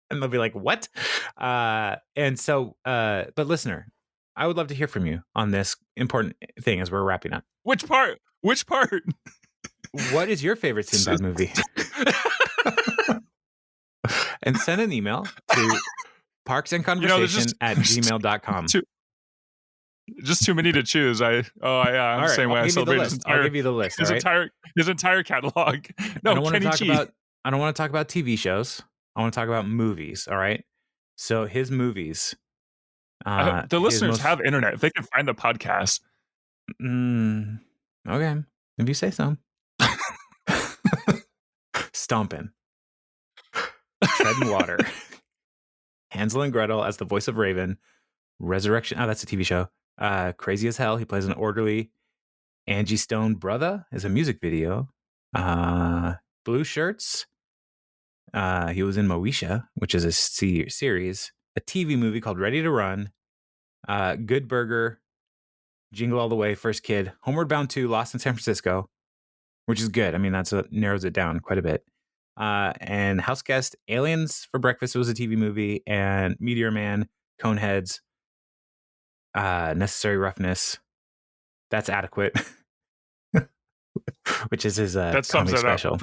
And they'll be like, what? And so, but listener, I would love to hear from you on this important thing as we're wrapping up. Which part? What is your favorite Sinbad movie? And send an email to parksandconversation@gmail.com. Just too many to choose. I'm the same way. I'll give you the list. His entire catalog. No, I don't want to talk about TV shows. I want to talk about movies. All right. So his movies. The listeners have internet. If they can find the podcast. Okay. If you say so. Stompin'. Treading Water. Hansel and Gretel as the voice of Raven. Resurrection. Oh, that's a TV show. Crazy as Hell. He plays an orderly. Angie Stone Brother is a music video. Blue Shirts. He was in Moesha, which is a series. A TV movie called Ready to Run. Good Burger. Jingle All the Way. First Kid. Homeward Bound 2. Lost in San Francisco. Which is good. I mean, that's what narrows it down quite a bit. And House Guest. Aliens for Breakfast was a TV movie. And Meteor Man. Coneheads. Necessary Roughness. That's Adequate. Which is his comedy special.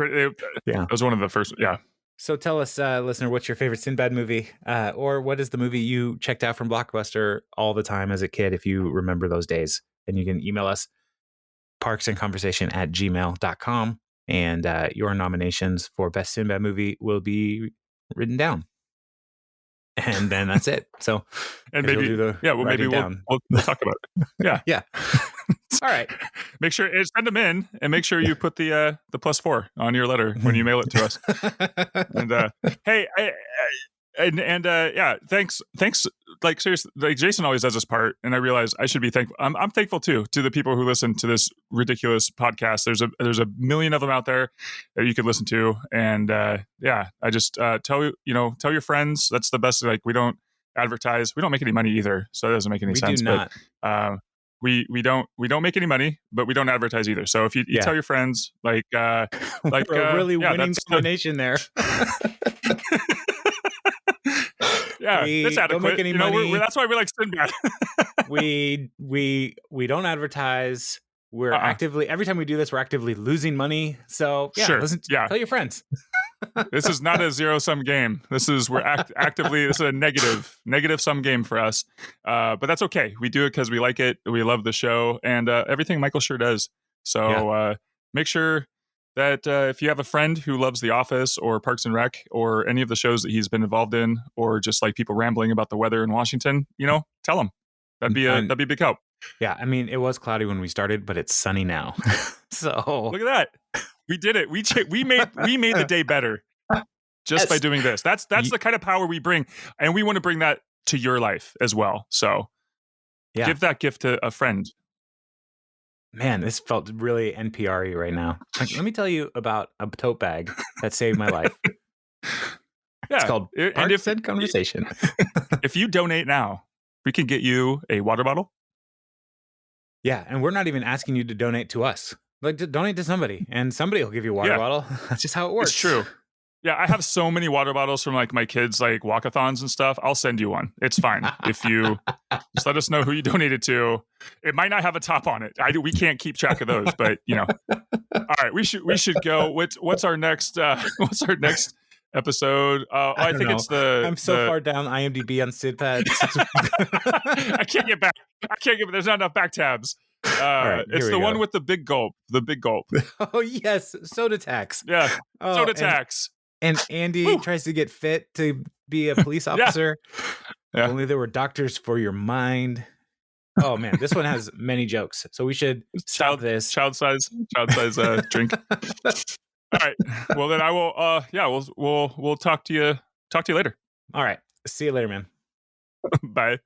Yeah, that was one of the first. Yeah. So tell us, listener, what's your favorite Sinbad movie? Or what is the movie you checked out from Blockbuster all the time as a kid, if you remember those days? And you can email us, parksandconversation@gmail.com. And your nominations for Best Sinbad Movie will be written down. And then that's it. So, and maybe we'll talk about it. Yeah. Yeah. All right. Make sure send them in, and make sure you put the +4 on your letter when you mail it to us. And hey, thanks. Like seriously, like Jason always does this part, and I realize I should be thankful. I'm thankful too to the people who listen to this ridiculous podcast. There's a million of them out there that you could listen to, and I just tell your friends. That's the best. Like, we don't advertise. We don't make any money either, so that doesn't make any sense. We do not. But, we don't make any money, but we don't advertise either. So if you tell your friends, like we're a really winning combination there. Yeah, it's adequate. Don't make any money. That's why we like Sinbad. we don't advertise. We're actively, every time we do this, we're actively losing money. So tell your friends. This is not a zero-sum game. We're actively, this is a negative sum game for us. But that's okay. We do it because we like it. We love the show and everything Michael sure does. So make sure that if you have a friend who loves The Office or Parks and Rec or any of the shows that he's been involved in, or just like people rambling about the weather in Washington, tell them. That'd be a big help. Yeah, I mean, it was cloudy when we started, but it's sunny now. So look at that. We did it. We made the day better just by doing this. That's the kind of power we bring, and we want to bring that to your life as well. So give that gift to a friend. Man, this felt really NPR-y right now. Like, let me tell you about a tote bag that saved my life. It's called Parks and Conversation. If you donate now, we can get you a water bottle. Yeah, and we're not even asking you to donate to us. Like, to donate to somebody, and somebody will give you a water bottle. That's just how it works. It's true. Yeah, I have so many water bottles from like my kids' like walkathons and stuff. I'll send you one. It's fine if you just let us know who you donated to. It might not have a top on it. We can't keep track of those, but All right, we should go. What's our next? What's our next episode? I think it's I'm so far down IMDb on Sinbad. I can't get back. There's not enough back tabs. Right, it's the one with the big gulp. The big gulp. Oh yes, soda tax. Yeah, soda tax. And Andy tries to get fit to be a police officer. Yeah. If only there were doctors for your mind. Oh man, this one has many jokes. So we should stop this. Child size drink. All right. Well then I will we'll talk to you later. All right. See you later, man. Bye.